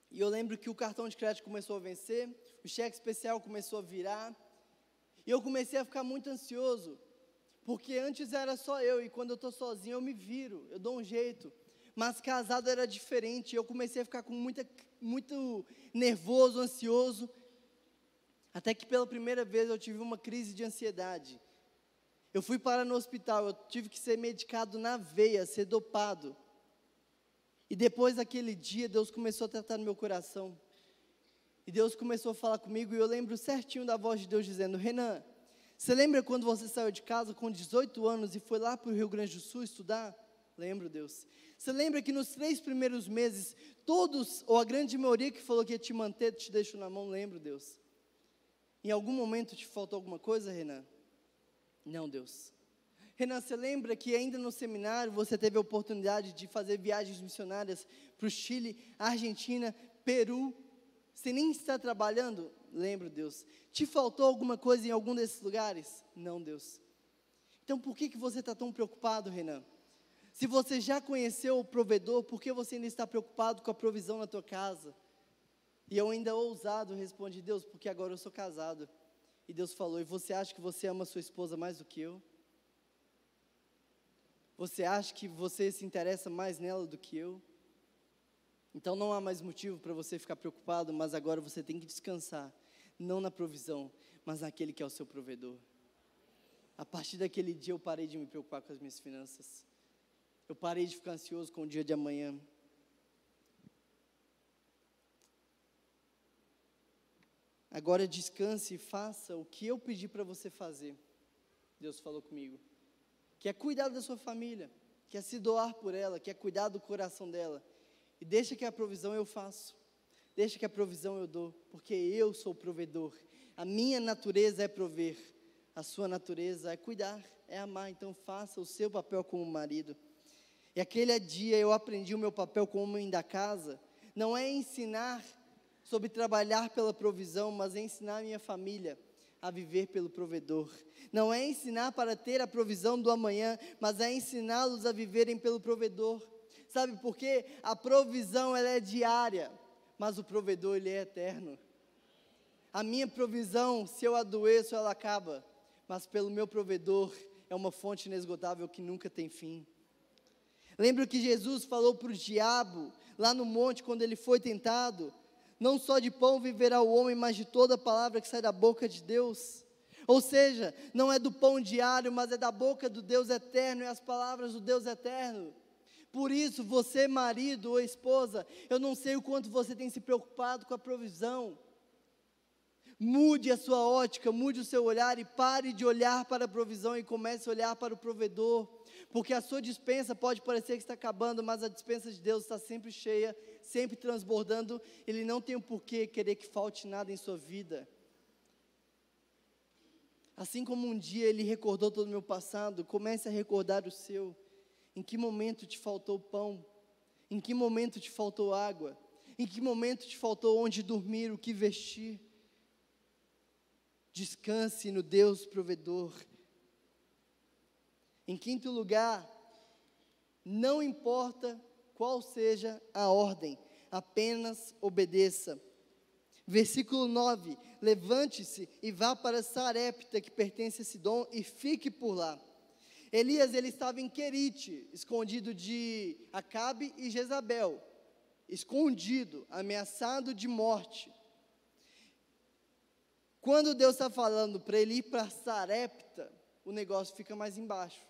E eu lembro que o cartão de crédito começou a vencer, o cheque especial começou a virar, e eu comecei a ficar muito ansioso, porque antes era só eu, e quando eu estou sozinho eu me viro, eu dou um jeito. Mas casado era diferente, eu comecei a ficar muito nervoso, ansioso, até que pela primeira vez eu tive uma crise de ansiedade. Eu fui parar no hospital, eu tive que ser medicado na veia, ser dopado. E depois daquele dia, Deus começou a tratar no meu coração. E Deus começou a falar comigo, e eu lembro certinho da voz de Deus dizendo: Renan, você lembra quando você saiu de casa com 18 anos e foi lá para o Rio Grande do Sul estudar? Lembro, Deus. Você lembra que nos 3 primeiros meses, todos, ou a grande maioria que falou que ia te manter, te deixou na mão? Lembro, Deus. Em algum momento te faltou alguma coisa, Renan? Não, Deus. Renan, você lembra que ainda no seminário você teve a oportunidade de fazer viagens missionárias para o Chile, Argentina, Peru? Você nem está trabalhando? Lembro, Deus. Te faltou alguma coisa em algum desses lugares? Não, Deus. Então por que você está tão preocupado, Renan? Se você já conheceu o provedor, por que você ainda está preocupado com a provisão na tua casa? E eu ainda ousado respondi: Deus, porque agora eu sou casado. E Deus falou: e você acha que você ama sua esposa mais do que eu? Você acha que você se interessa mais nela do que eu? Então não há mais motivo para você ficar preocupado, mas agora você tem que descansar, não na provisão, mas naquele que é o seu provedor. A partir daquele dia eu parei de me preocupar com as minhas finanças. Eu parei de ficar ansioso com o dia de amanhã. Agora descanse e faça o que eu pedi para você fazer. Deus falou comigo, que é cuidar da sua família, quer se doar por ela, quer cuidar do coração dela. E deixa que a provisão eu faço, deixa que a provisão eu dou, porque eu sou o provedor. A minha natureza é prover, a sua natureza é cuidar, é amar. Então faça o seu papel como marido. E aquele dia eu aprendi o meu papel como homem da casa, não é ensinar sobre trabalhar pela provisão, mas é ensinar a minha família a viver pelo provedor. Não é ensinar para ter a provisão do amanhã, mas é ensiná-los a viverem pelo provedor. Sabe por quê? A provisão ela é diária, mas o provedor ele é eterno. A minha provisão, se eu adoeço, ela acaba, mas pelo meu provedor é uma fonte inesgotável que nunca tem fim. Lembra que Jesus falou para o diabo, lá no monte, quando ele foi tentado? Não só de pão viverá o homem, mas de toda palavra que sai da boca de Deus. Ou seja, não é do pão diário, mas é da boca do Deus eterno, e as palavras do Deus eterno. Por isso, você marido ou esposa, eu não sei o quanto você tem se preocupado com a provisão. Mude a sua ótica, mude o seu olhar e pare de olhar para a provisão e comece a olhar para o provedor. Porque a sua despensa pode parecer que está acabando, mas a despensa de Deus está sempre cheia, sempre transbordando. Ele não tem o porquê querer que falte nada em sua vida. Assim como um dia Ele recordou todo o meu passado, comece a recordar o seu. Em que momento te faltou pão? Em que momento te faltou água? Em que momento te faltou onde dormir, o que vestir? Descanse no Deus provedor. Em quinto lugar, não importa qual seja a ordem, apenas obedeça. Versículo 9, levante-se e vá para Sarepta, que pertence a Sidom, e fique por lá. Elias, ele estava em Querite, escondido de Acabe e Jezabel, escondido, ameaçado de morte. Quando Deus está falando para ele ir para Sarepta, o negócio fica mais embaixo,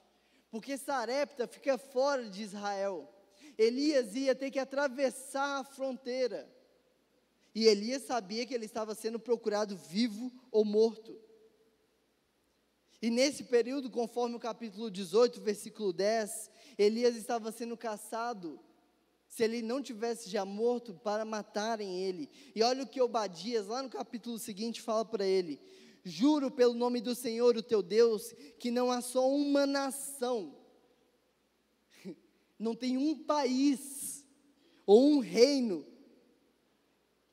porque Sarepta fica fora de Israel. Elias ia ter que atravessar a fronteira, e Elias sabia que ele estava sendo procurado vivo ou morto. E nesse período, conforme o capítulo 18, versículo 10, Elias estava sendo caçado, se ele não tivesse já morto, para matarem ele. E olha o que Obadias, lá no capítulo seguinte, fala para ele: juro pelo nome do Senhor, o teu Deus, que não há só uma nação, não tem um país, ou um reino,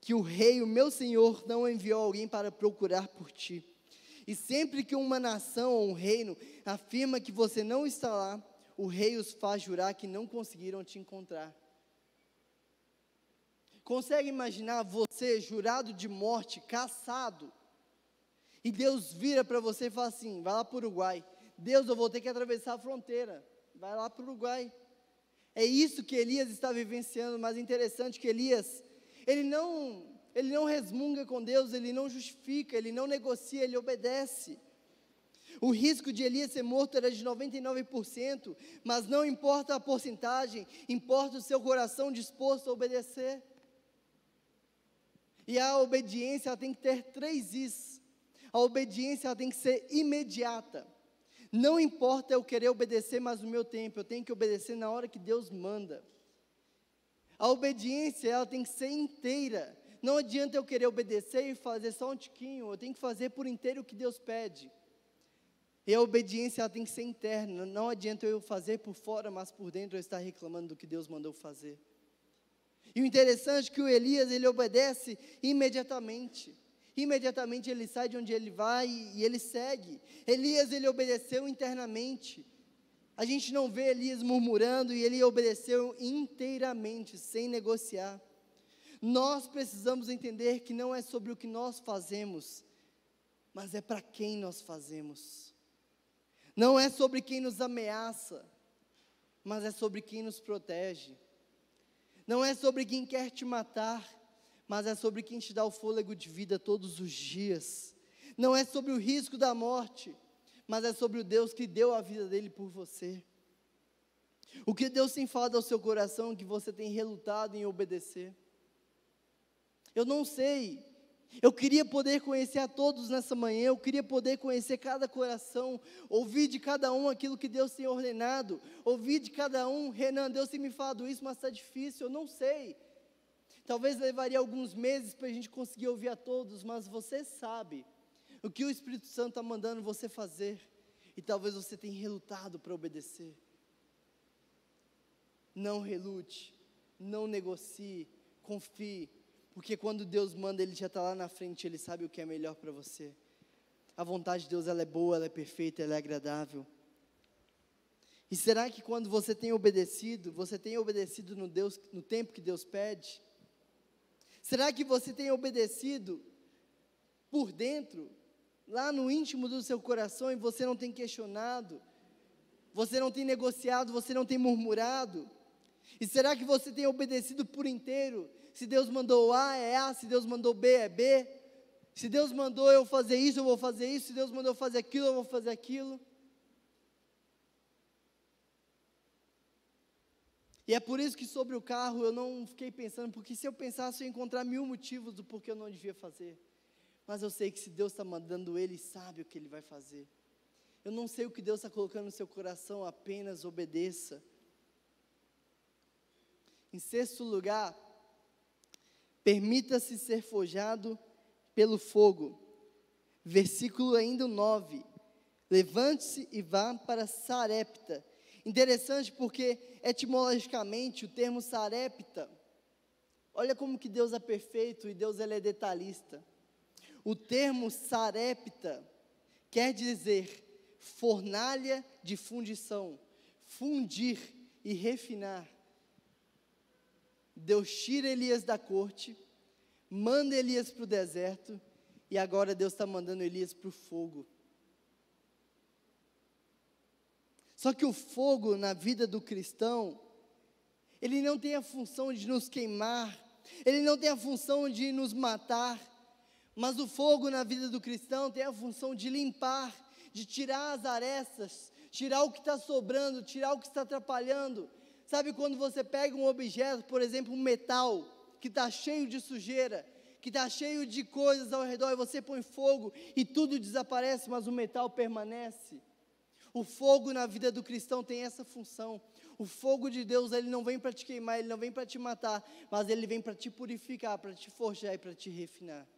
que o rei, o meu Senhor, não enviou alguém para procurar por ti. E sempre que uma nação ou um reino afirma que você não está lá, o rei os faz jurar que não conseguiram te encontrar. Consegue imaginar você jurado de morte, caçado, e Deus vira para você e fala assim: vai lá para o Uruguai. Deus, eu vou ter que atravessar a fronteira, vai lá para o Uruguai. É isso que Elias está vivenciando, mas interessante que Elias, ele não resmunga com Deus, ele não justifica, ele não negocia, ele obedece. O risco de Elias ser morto era de 99%, mas não importa a porcentagem, importa o seu coração disposto a obedecer. E a obediência, ela tem que ter 3 Is. A obediência, ela tem que ser imediata. Não importa eu querer obedecer mais no meu tempo, eu tenho que obedecer na hora que Deus manda. A obediência, ela tem que ser inteira. Não adianta eu querer obedecer e fazer só um tiquinho, eu tenho que fazer por inteiro o que Deus pede. E a obediência, ela tem que ser interna. Não adianta eu fazer por fora, mas por dentro eu estar reclamando do que Deus mandou fazer. E o interessante é que o Elias, ele obedece imediatamente. Imediatamente ele sai de onde ele vai e ele segue. Elias, ele obedeceu internamente. A gente não vê Elias murmurando, e ele obedeceu inteiramente, sem negociar. Nós precisamos entender que não é sobre o que nós fazemos, mas é para quem nós fazemos. Não é sobre quem nos ameaça, mas é sobre quem nos protege. Não é sobre quem quer te matar, mas é sobre quem te dá o fôlego de vida todos os dias. Não é sobre o risco da morte, mas é sobre o Deus que deu a vida dele por você. O que Deus tem falado ao seu coração que você tem relutado em obedecer? Eu não sei Eu queria poder conhecer a todos nessa manhã, eu queria poder conhecer cada coração, ouvir de cada um aquilo que Deus tem ordenado, ouvir de cada um, Renan, Deus tem me falado isso, mas está difícil, eu não sei. Talvez levaria alguns meses para a gente conseguir ouvir a todos, mas você sabe o que o Espírito Santo está mandando você fazer, e talvez você tenha relutado para obedecer. Não relute, não negocie, confie, porque quando Deus manda, Ele já está lá na frente, Ele sabe o que é melhor para você. A vontade de Deus, ela é boa, ela é perfeita, ela é agradável. E será que quando você tem obedecido no tempo que Deus pede? Será que você tem obedecido por dentro, lá no íntimo do seu coração, e você não tem questionado, você não tem negociado, você não tem murmurado? E será que você tem obedecido por inteiro? Se Deus mandou A, é A, se Deus mandou B, é B. Se Deus mandou eu fazer isso, eu vou fazer isso. Se Deus mandou eu fazer aquilo, eu vou fazer aquilo. E é por isso que sobre o carro eu não fiquei pensando, porque se eu pensasse, eu ia encontrar 1000 motivos do porquê eu não devia fazer. Mas eu sei que se Deus está mandando, Ele sabe o que Ele vai fazer. Eu não sei o que Deus está colocando no seu coração, apenas obedeça. Em sexto lugar, permita-se ser forjado pelo fogo. Versículo ainda 9. Levante-se e vá para Sarepta. Interessante porque, etimologicamente, o termo Sarepta, olha como que Deus é perfeito e Deus ele é detalhista. O termo Sarepta quer dizer fornalha de fundição, fundir e refinar. Deus tira Elias da corte, manda Elias para o deserto, e agora Deus está mandando Elias para o fogo. Só que o fogo na vida do cristão, ele não tem a função de nos queimar, ele não tem a função de nos matar, mas o fogo na vida do cristão tem a função de limpar, de tirar as arestas, tirar o que está sobrando, tirar o que está atrapalhando. Sabe quando você pega um objeto, por exemplo, um metal, que está cheio de sujeira, que está cheio de coisas ao redor, e você põe fogo, e tudo desaparece, mas o metal permanece? O fogo na vida do cristão tem essa função. O fogo de Deus, ele não vem para te queimar, ele não vem para te matar, mas ele vem para te purificar, para te forjar e para te refinar.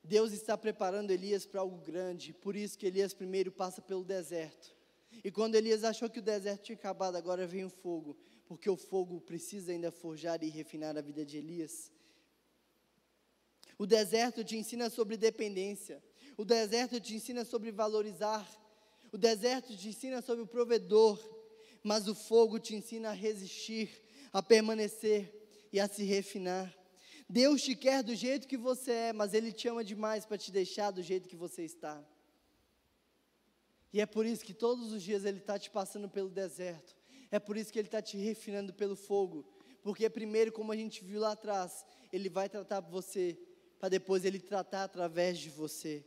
Deus está preparando Elias para algo grande, por isso que Elias primeiro passa pelo deserto. E quando Elias achou que o deserto tinha acabado, agora vem o fogo, porque o fogo precisa ainda forjar e refinar a vida de Elias. O deserto te ensina sobre dependência, o deserto te ensina sobre valorizar, o deserto te ensina sobre o provedor, mas o fogo te ensina a resistir, a permanecer e a se refinar. Deus te quer do jeito que você é, mas Ele te ama demais para te deixar do jeito que você está. E é por isso que todos os dias Ele está te passando pelo deserto. É por isso que Ele está te refinando pelo fogo. Porque primeiro, como a gente viu lá atrás, Ele vai tratar você, para depois Ele tratar através de você.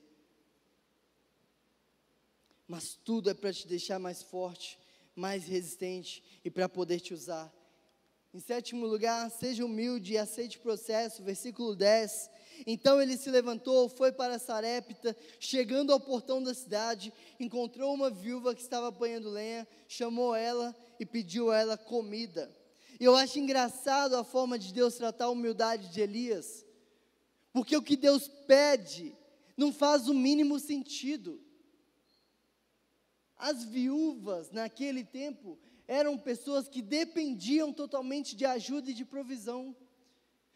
Mas tudo é para te deixar mais forte, mais resistente e para poder te usar. Em sétimo lugar, seja humilde e aceite o processo, versículo 10. Então ele se levantou, foi para Sarepta, chegando ao portão da cidade, encontrou uma viúva que estava apanhando lenha, chamou ela e pediu a ela comida. E eu acho engraçado a forma de Deus tratar a humildade de Elias, porque o que Deus pede não faz o mínimo sentido. As viúvas naquele tempo eram pessoas que dependiam totalmente de ajuda e de provisão.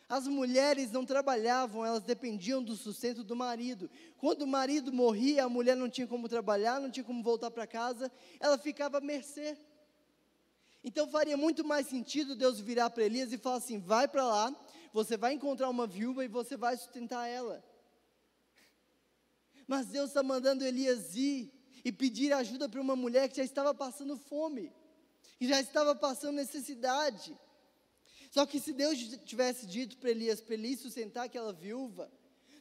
As mulheres não trabalhavam, elas dependiam do sustento do marido. Quando o marido morria, a mulher não tinha como trabalhar, não tinha como voltar para casa, ela ficava à mercê. Então faria muito mais sentido Deus virar para Elias e falar assim: vai para lá, você vai encontrar uma viúva e você vai sustentar ela. Mas Deus está mandando Elias ir e pedir ajuda para uma mulher que já estava passando fome, que já estava passando necessidade. Só que se Deus tivesse dito para Elias, para ele sustentar aquela viúva,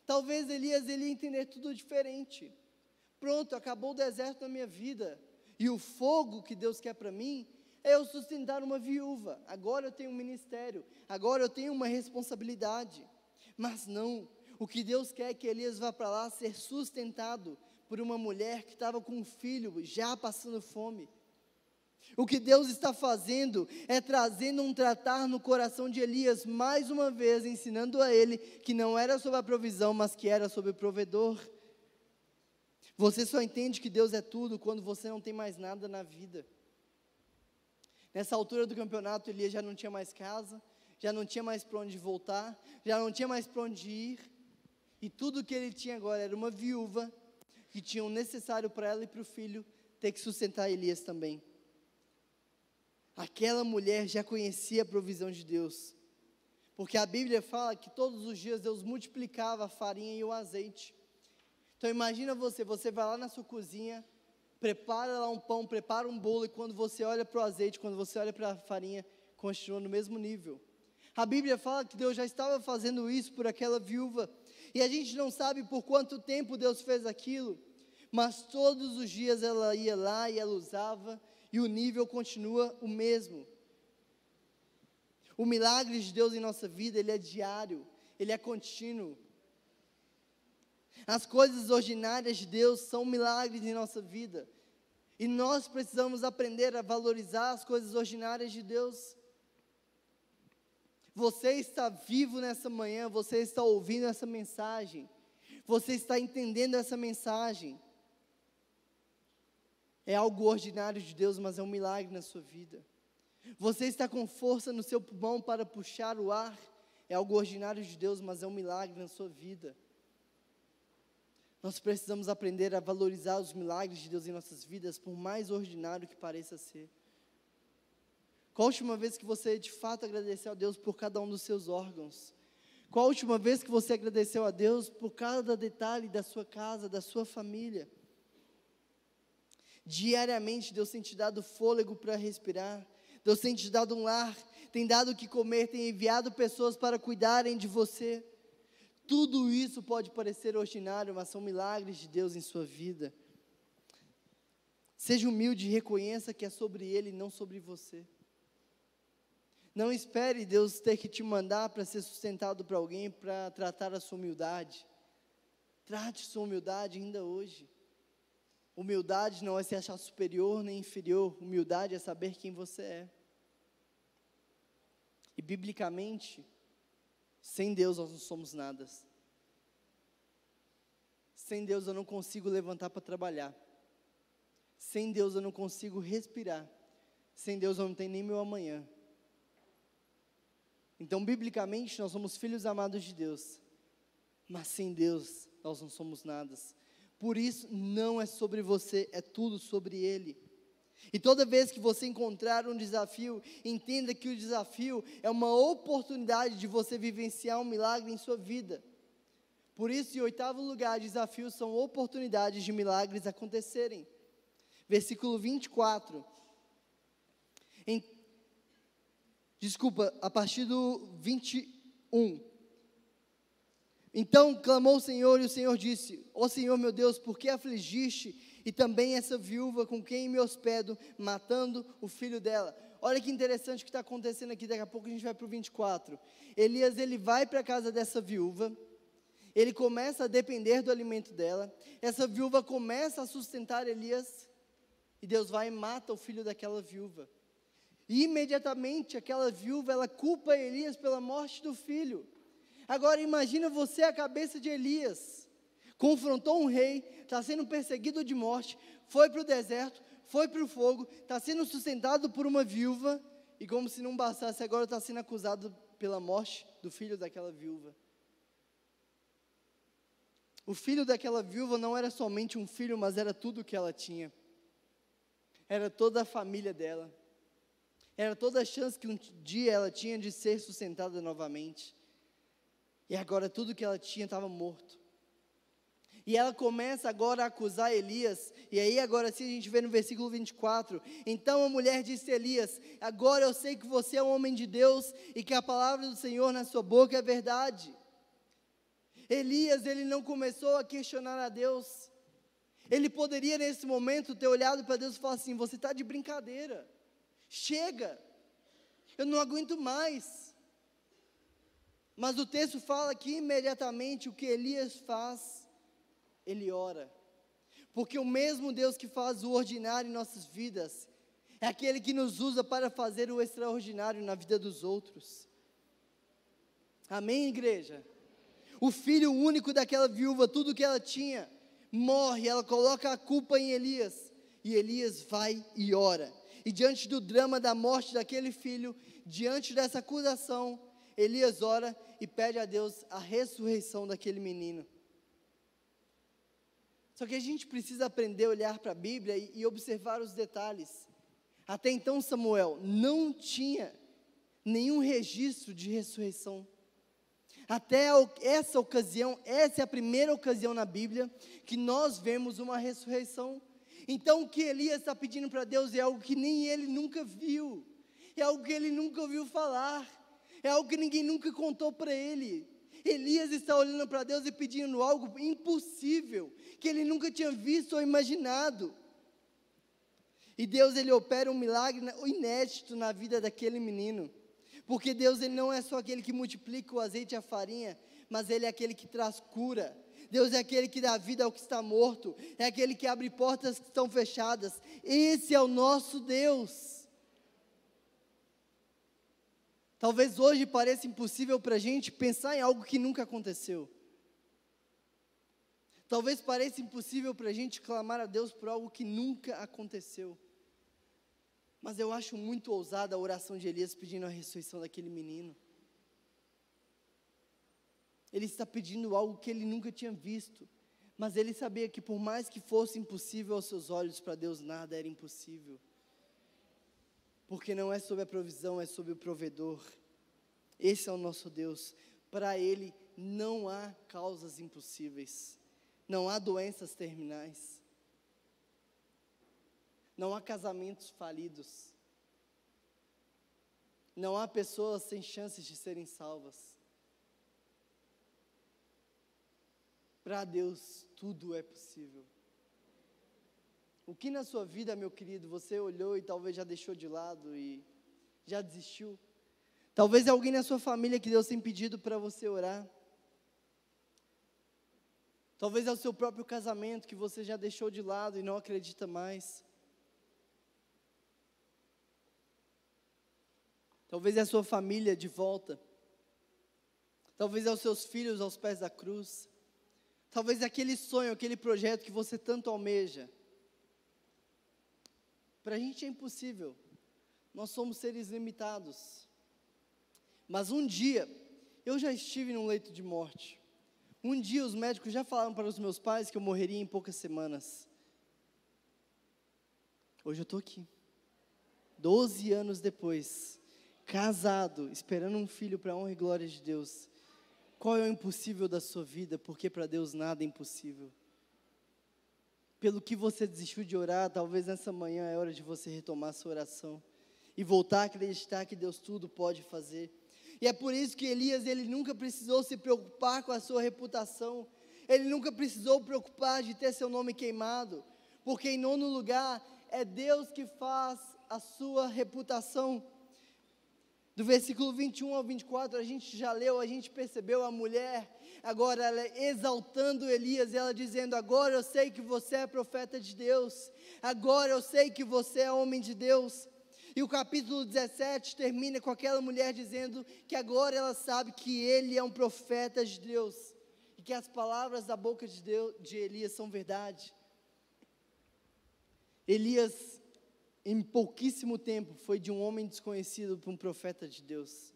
talvez Elias ele ia entender tudo diferente. Pronto, acabou o deserto na minha vida, e o fogo que Deus quer para mim, é eu sustentar uma viúva, agora eu tenho um ministério, agora eu tenho uma responsabilidade. Mas não, o que Deus quer é que Elias vá para lá ser sustentado por uma mulher que estava com um filho, já passando fome. O que Deus está fazendo é trazendo um tratar no coração de Elias, mais uma vez ensinando a ele que não era sobre a provisão, mas que era sobre o provedor. Você só entende que Deus é tudo quando você não tem mais nada na vida. Nessa altura do campeonato, Elias já não tinha mais casa, já não tinha mais para onde voltar, já não tinha mais para onde ir, e tudo que ele tinha agora era uma viúva, que tinha o necessário para ela e para o filho ter que sustentar Elias também. Aquela mulher já conhecia a provisão de Deus, porque a Bíblia fala que todos os dias Deus multiplicava a farinha e o azeite. Então imagina você vai lá na sua cozinha, prepara lá um pão, prepara um bolo, e quando você olha para o azeite, quando você olha para a farinha, continua no mesmo nível. A Bíblia fala que Deus já estava fazendo isso por aquela viúva, e a gente não sabe por quanto tempo Deus fez aquilo, mas todos os dias ela ia lá e ela usava, e o nível continua o mesmo. O milagre de Deus em nossa vida, ele é diário, ele é contínuo. As coisas ordinárias de Deus são milagres em nossa vida, e nós precisamos aprender a valorizar as coisas ordinárias de Deus. Você está vivo nessa manhã, você está ouvindo essa mensagem, você está entendendo essa mensagem. É algo ordinário de Deus, mas é um milagre na sua vida. Você está com força no seu pulmão para puxar o ar, é algo ordinário de Deus, mas é um milagre na sua vida. Nós precisamos aprender a valorizar os milagres de Deus em nossas vidas, por mais ordinário que pareça ser. Qual a última vez que você de fato agradeceu a Deus por cada um dos seus órgãos? Qual a última vez que você agradeceu a Deus por cada detalhe da sua casa, da sua família? Diariamente Deus tem te dado fôlego para respirar, Deus tem te dado um lar, tem dado o que comer, tem enviado pessoas para cuidarem de você. Tudo isso pode parecer ordinário, mas são milagres de Deus em sua vida. Seja humilde e reconheça que é sobre Ele e não sobre você. Não espere Deus ter que te mandar para ser sustentado por alguém para tratar a sua humildade. Trate sua humildade ainda hoje. Humildade não é se achar superior nem inferior, humildade é saber quem você é. E biblicamente, sem Deus nós não somos nada. Sem Deus eu não consigo levantar para trabalhar. Sem Deus eu não consigo respirar. Sem Deus eu não tenho nem meu amanhã. Então, biblicamente, nós somos filhos amados de Deus. Mas sem Deus nós não somos nada. Por isso, não é sobre você, é tudo sobre Ele. E toda vez que você encontrar um desafio, entenda que o desafio é uma oportunidade de você vivenciar um milagre em sua vida. Por isso, em 8º lugar, desafios são oportunidades de milagres acontecerem. Versículo 24. A partir do 21. Então clamou o Senhor, e o Senhor disse: ó Senhor meu Deus, por que afligiste e também essa viúva com quem me hospedo, matando o filho dela? Olha que interessante o que está acontecendo aqui. Daqui a pouco a gente vai para o 24. Elias, ele vai para a casa dessa viúva, ele começa a depender do alimento dela, essa viúva começa a sustentar Elias, e Deus vai e mata o filho daquela viúva. E imediatamente aquela viúva, ela culpa Elias pela morte do filho. Agora imagina você a cabeça de Elias, confrontou um rei, está sendo perseguido de morte, foi para o deserto, foi para o fogo, está sendo sustentado por uma viúva, e como se não bastasse, agora está sendo acusado pela morte do filho daquela viúva. O filho daquela viúva não era somente um filho, mas era tudo o que ela tinha, era toda a família dela, era toda a chance que um dia ela tinha de ser sustentada novamente. E agora tudo que ela tinha estava morto. E ela começa agora a acusar Elias. E aí agora sim a gente vê no versículo 24. Então a mulher disse a Elias: agora eu sei que você é um homem de Deus e que a palavra do Senhor na sua boca é verdade. Elias, ele não começou a questionar a Deus. Ele poderia nesse momento ter olhado para Deus e falar assim: você está de brincadeira. chega, eu não aguento mais. Mas o texto fala que imediatamente o que Elias faz, ele ora. Porque o mesmo Deus que faz o ordinário em nossas vidas, é aquele que nos usa para fazer o extraordinário na vida dos outros. Amém, igreja? O filho único daquela viúva, tudo que ela tinha, morre, ela coloca a culpa em Elias, e Elias vai e ora. E diante do drama da morte daquele filho, diante dessa acusação, Elias ora e pede a Deus a ressurreição daquele menino. Só que a gente precisa aprender a olhar para a Bíblia e observar os detalhes. Até então Samuel não tinha nenhum registro de ressurreição. Até essa ocasião, essa é a primeira ocasião na Bíblia que nós vemos uma ressurreição. Então o que Elias está pedindo para Deus é algo que nem ele nunca viu, é algo que ele nunca ouviu falar, é algo que ninguém nunca contou para ele. Elias está olhando para Deus e pedindo algo impossível, que ele nunca tinha visto ou imaginado. E Deus, ele opera um milagre inédito na vida daquele menino. Porque Deus, ele não é só aquele que multiplica o azeite e a farinha, mas ele é aquele que traz cura. Deus é aquele que dá vida ao que está morto, é aquele que abre portas que estão fechadas. Esse é o nosso Deus. Talvez hoje pareça impossível para a gente pensar em algo que nunca aconteceu. Talvez pareça impossível para a gente clamar a Deus por algo que nunca aconteceu. Mas eu acho muito ousada a oração de Elias pedindo a ressurreição daquele menino. Ele está pedindo algo que ele nunca tinha visto. Mas ele sabia que por mais que fosse impossível aos seus olhos, para Deus nada era impossível. Porque não é sobre a provisão, é sobre o provedor. Esse é o nosso Deus. Para Ele não há causas impossíveis. Não há doenças terminais. Não há casamentos falidos. Não há pessoas sem chances de serem salvas. Para Deus tudo é possível. O que na sua vida, meu querido, você olhou e talvez já deixou de lado e já desistiu? Talvez alguém na sua família que Deus tem pedido para você orar. Talvez é o seu próprio casamento que você já deixou de lado e não acredita mais. Talvez é a sua família de volta. Talvez é os seus filhos aos pés da cruz. Talvez é aquele sonho, aquele projeto que você tanto almeja. Para a gente é impossível, nós somos seres limitados. Mas um dia, eu já estive num leito de morte. Um dia os médicos já falaram para os meus pais que eu morreria em poucas semanas. Hoje eu estou aqui, 12 anos depois, casado, esperando um filho para a honra e glória de Deus. Qual é o impossível da sua vida? Porque para Deus nada é impossível. Pelo que você desistiu de orar, talvez nessa manhã é hora de você retomar sua oração e voltar a acreditar que Deus tudo pode fazer. E é por isso que Elias, ele nunca precisou se preocupar com a sua reputação, ele nunca precisou preocupar de ter seu nome queimado, porque em nono lugar, é Deus que faz a sua reputação. Do versículo 21 ao 24, a gente já leu, a gente percebeu a mulher, agora ela exaltando Elias, ela dizendo: agora eu sei que você é profeta de Deus, agora eu sei que você é homem de Deus. E o capítulo 17 termina com aquela mulher dizendo que agora ela sabe que ele é um profeta de Deus, e que as palavras da boca de Deus, de Elias são verdade. Elias, em pouquíssimo tempo, foi de um homem desconhecido para um profeta de Deus.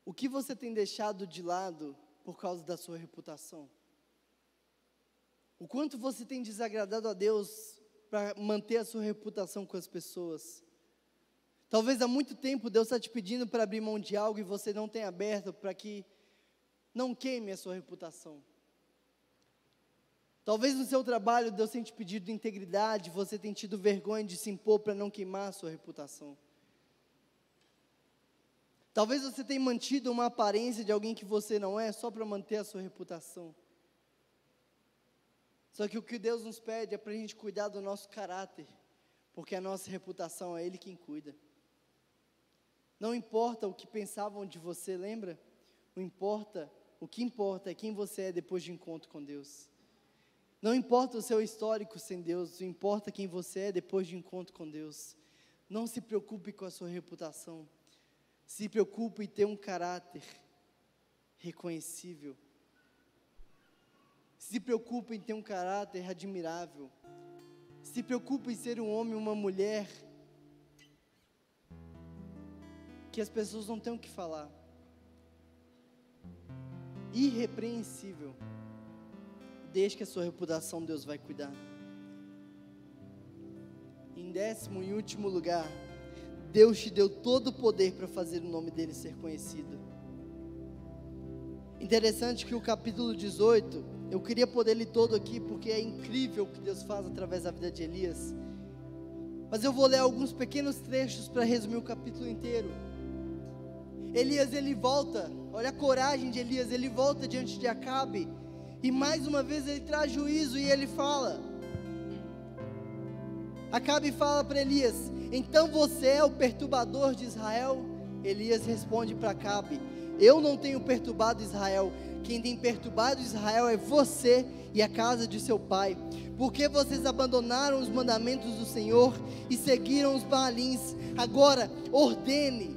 O que você tem deixado de lado por causa da sua reputação? O quanto você tem desagradado a Deus para manter a sua reputação com as pessoas? Talvez há muito tempo Deus está te pedindo para abrir mão de algo e você não tem aberto para que não queime a sua reputação. Talvez no seu trabalho Deus tenha te pedido integridade, você tem tido vergonha de se impor para não queimar a sua reputação. Talvez você tenha mantido uma aparência de alguém que você não é, só para manter a sua reputação. Só que o que Deus nos pede é para a gente cuidar do nosso caráter, porque a nossa reputação é Ele quem cuida. Não importa o que pensavam de você, lembra? O que importa é quem você é depois de encontro com Deus. Não importa o seu histórico sem Deus, importa quem você é depois de encontro com Deus. Não se preocupe com a sua reputação, se preocupe em ter um caráter reconhecível. Se preocupe em ter um caráter admirável. Se preocupe em ser um homem, uma mulher que as pessoas não têm o que falar. Irrepreensível. Deixe que a sua reputação Deus vai cuidar. Em 10º e último lugar, Deus te deu todo o poder para fazer o nome dele ser conhecido. Interessante que o capítulo 18, eu queria poder ler todo aqui, porque é incrível o que Deus faz através da vida de Elias. Mas eu vou ler alguns pequenos trechos para resumir o capítulo inteiro. Elias, ele volta, olha a coragem de Elias, ele volta diante de Acabe, e mais uma vez ele traz juízo, e ele fala, Acabe fala para Elias, então você é o perturbador de Israel? Elias responde para Acabe, eu não tenho perturbado Israel, quem tem perturbado Israel é você e a casa de seu pai, porque vocês abandonaram os mandamentos do Senhor e seguiram os Baalins. Agora ordene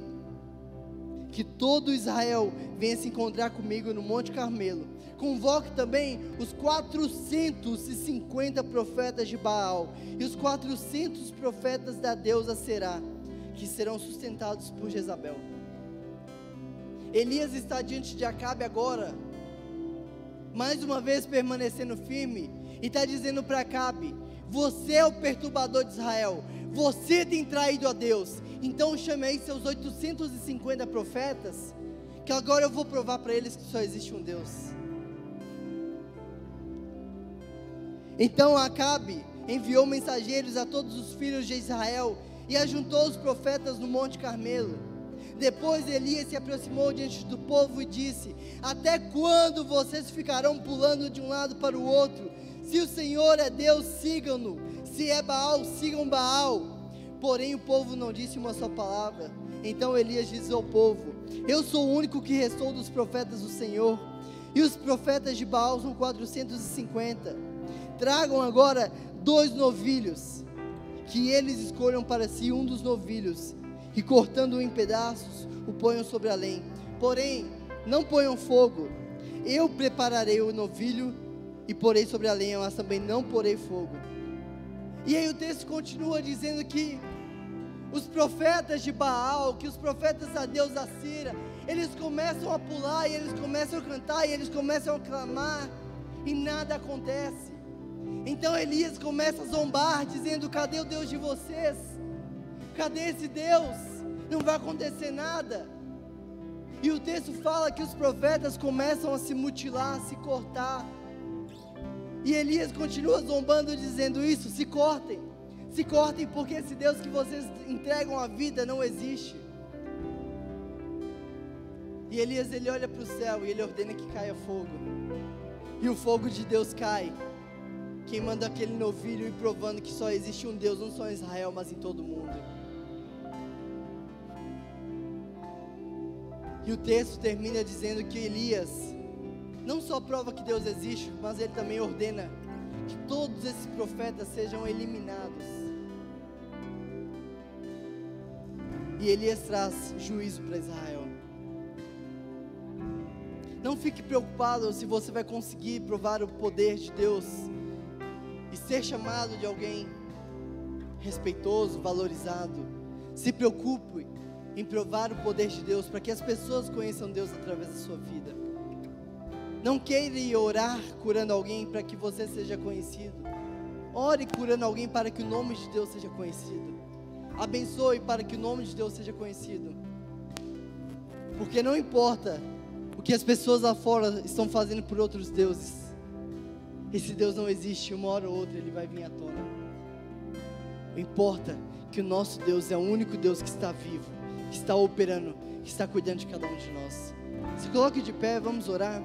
que todo Israel venha se encontrar comigo no Monte Carmelo. Convoque também os 450 profetas de Baal e os 400 profetas da deusa Será, que serão sustentados por Jezabel. Elias está diante de Acabe agora, mais uma vez permanecendo firme, e está dizendo para Acabe, você é o perturbador de Israel, você tem traído a Deus, então chame aí seus 850 profetas, que agora eu vou provar para eles que só existe um Deus. Então Acabe enviou mensageiros a todos os filhos de Israel, e ajuntou os profetas no Monte Carmelo. Depois Elias se aproximou diante do povo e disse, até quando vocês ficarão pulando de um lado para o outro? Se o Senhor é Deus, sigam-no, se é Baal, sigam Baal. Porém o povo não disse uma só palavra. Então Elias disse ao povo, eu sou o único que restou dos profetas do Senhor, e os profetas de Baal são 450. Tragam agora 2 novilhos, que eles escolham para si um dos novilhos, e cortando-o em pedaços, o ponham sobre a lenha. Porém, não ponham fogo. Eu prepararei o novilho e porei sobre a lenha, mas também não porei fogo. E aí o texto continua dizendo que os profetas de Baal, que os profetas da deusa Cira, eles começam a pular, e eles começam a cantar, e eles começam a clamar, e nada acontece. Então Elias começa a zombar, dizendo, cadê o Deus de vocês? Cadê esse Deus? Não vai acontecer nada. E o texto fala que os profetas começam a se mutilar, a se cortar. E Elias continua zombando, dizendo isso, se cortem porque esse Deus que vocês entregam a vida não existe. E Elias, ele olha para o céu e ele ordena que caia fogo. E o fogo de Deus cai, queimando aquele novilho e provando que só existe um Deus, não só em Israel, mas em todo o mundo. E o texto termina dizendo que Elias não só prova que Deus existe, mas ele também ordena que todos esses profetas sejam eliminados. E Elias traz juízo para Israel. Não fique preocupado se você vai conseguir provar o poder de Deus e ser chamado de alguém respeitoso, valorizado. Se preocupe em provar o poder de Deus, para que as pessoas conheçam Deus através da sua vida. Não queira ir orar curando alguém para que você seja conhecido. Ore curando alguém para que o nome de Deus seja conhecido. Abençoe para que o nome de Deus seja conhecido. Porque não importa o que as pessoas lá fora estão fazendo por outros deuses, esse Deus não existe, uma hora ou outra ele vai vir à tona. Importa que o nosso Deus é o único Deus que está vivo, que está operando, que está cuidando de cada um de nós. Se coloque de pé, vamos orar.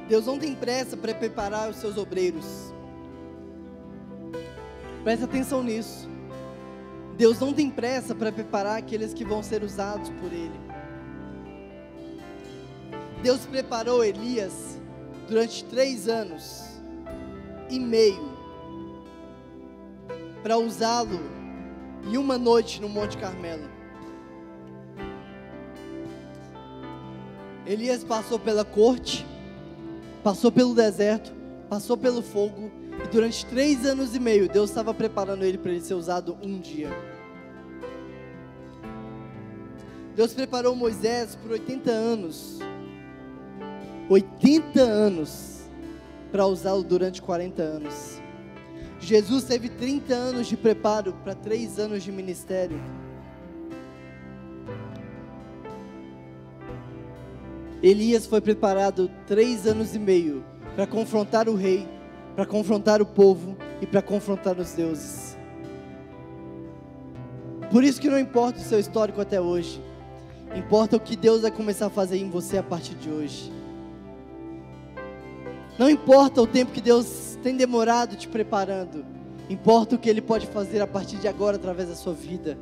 Deus não tem pressa para preparar os seus obreiros. Presta atenção nisso. Deus não tem pressa para preparar aqueles que vão ser usados por Ele. Deus preparou Elias durante 3 anos e meio para usá-lo em uma noite no Monte Carmelo. Elias passou pela corte, passou pelo deserto, passou pelo fogo, e durante 3 anos e meio Deus estava preparando ele para ele ser usado um dia. Deus preparou Moisés por 80 anos, para usá-lo durante 40 anos. Jesus teve 30 anos de preparo para 3 anos de ministério. Elias foi preparado 3 anos e meio para confrontar o rei, para confrontar o povo e para confrontar os deuses. Por isso que não importa o seu histórico até hoje, importa o que Deus vai começar a fazer em você a partir de hoje. Não importa o tempo que Deus tem demorado te preparando, importa o que Ele pode fazer a partir de agora através da sua vida.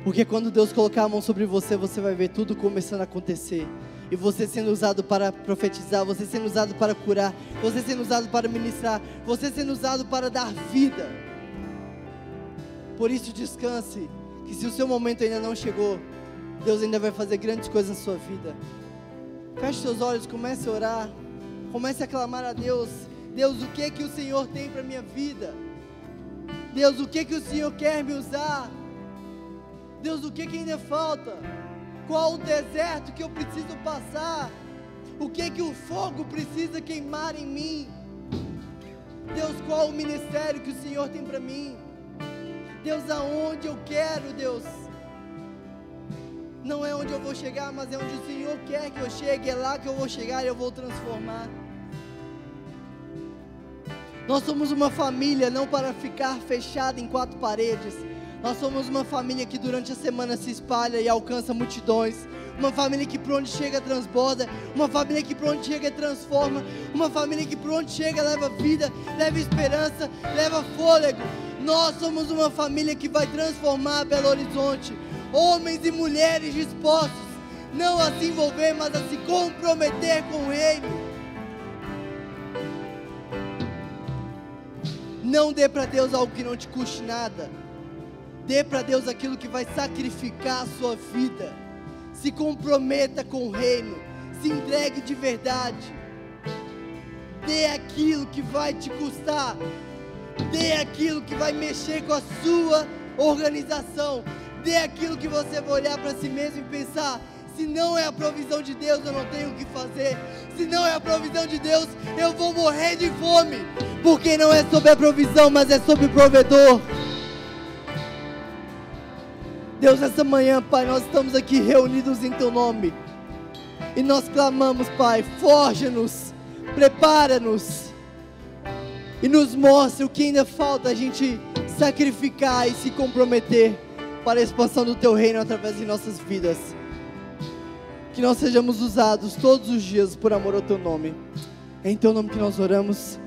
Porque quando Deus colocar a mão sobre você, você vai ver tudo começando a acontecer. E você sendo usado para profetizar, você sendo usado para curar, você sendo usado para ministrar, você sendo usado para dar vida. Por isso descanse, que se o seu momento ainda não chegou, Deus ainda vai fazer grandes coisas na sua vida. Feche seus olhos, comece a orar, comece a clamar a Deus. Deus, o que que o Senhor tem para a minha vida? Deus, o que que o Senhor quer me usar? Deus, o que que ainda falta? Qual o deserto que eu preciso passar? O que que o fogo precisa queimar em mim? Deus, qual o ministério que o Senhor tem para mim? Deus, aonde eu quero, Deus? Não é onde eu vou chegar, mas é onde o Senhor quer que eu chegue. É lá que eu vou chegar e eu vou transformar. Nós somos uma família não para ficar fechada em 4 paredes. Nós somos uma família que durante a semana se espalha e alcança multidões. Uma família que por onde chega transborda. Uma família que por onde chega transforma. Uma família que por onde chega leva vida, leva esperança, leva fôlego. Nós somos uma família que vai transformar Belo Horizonte. Homens e mulheres dispostos, não a se envolver, mas a se comprometer com o Reino. Não dê para Deus algo que não te custe nada. Dê para Deus aquilo que vai sacrificar a sua vida. Se comprometa com o Reino. Se entregue de verdade. Dê aquilo que vai te custar. Dê aquilo que vai mexer com a sua organização. Dê aquilo que você vai olhar para si mesmo e pensar: se não é a provisão de Deus, eu não tenho o que fazer. Se não é a provisão de Deus, eu vou morrer de fome. Porque não é sobre a provisão, mas é sobre o provedor. Deus, nessa manhã, Pai, nós estamos aqui reunidos em Teu nome. E nós clamamos, Pai, forja-nos, prepara-nos. E nos mostre o que ainda falta a gente sacrificar e se comprometer para a expansão do Teu reino através de nossas vidas. Que nós sejamos usados todos os dias por amor ao Teu nome. É em Teu nome que nós oramos.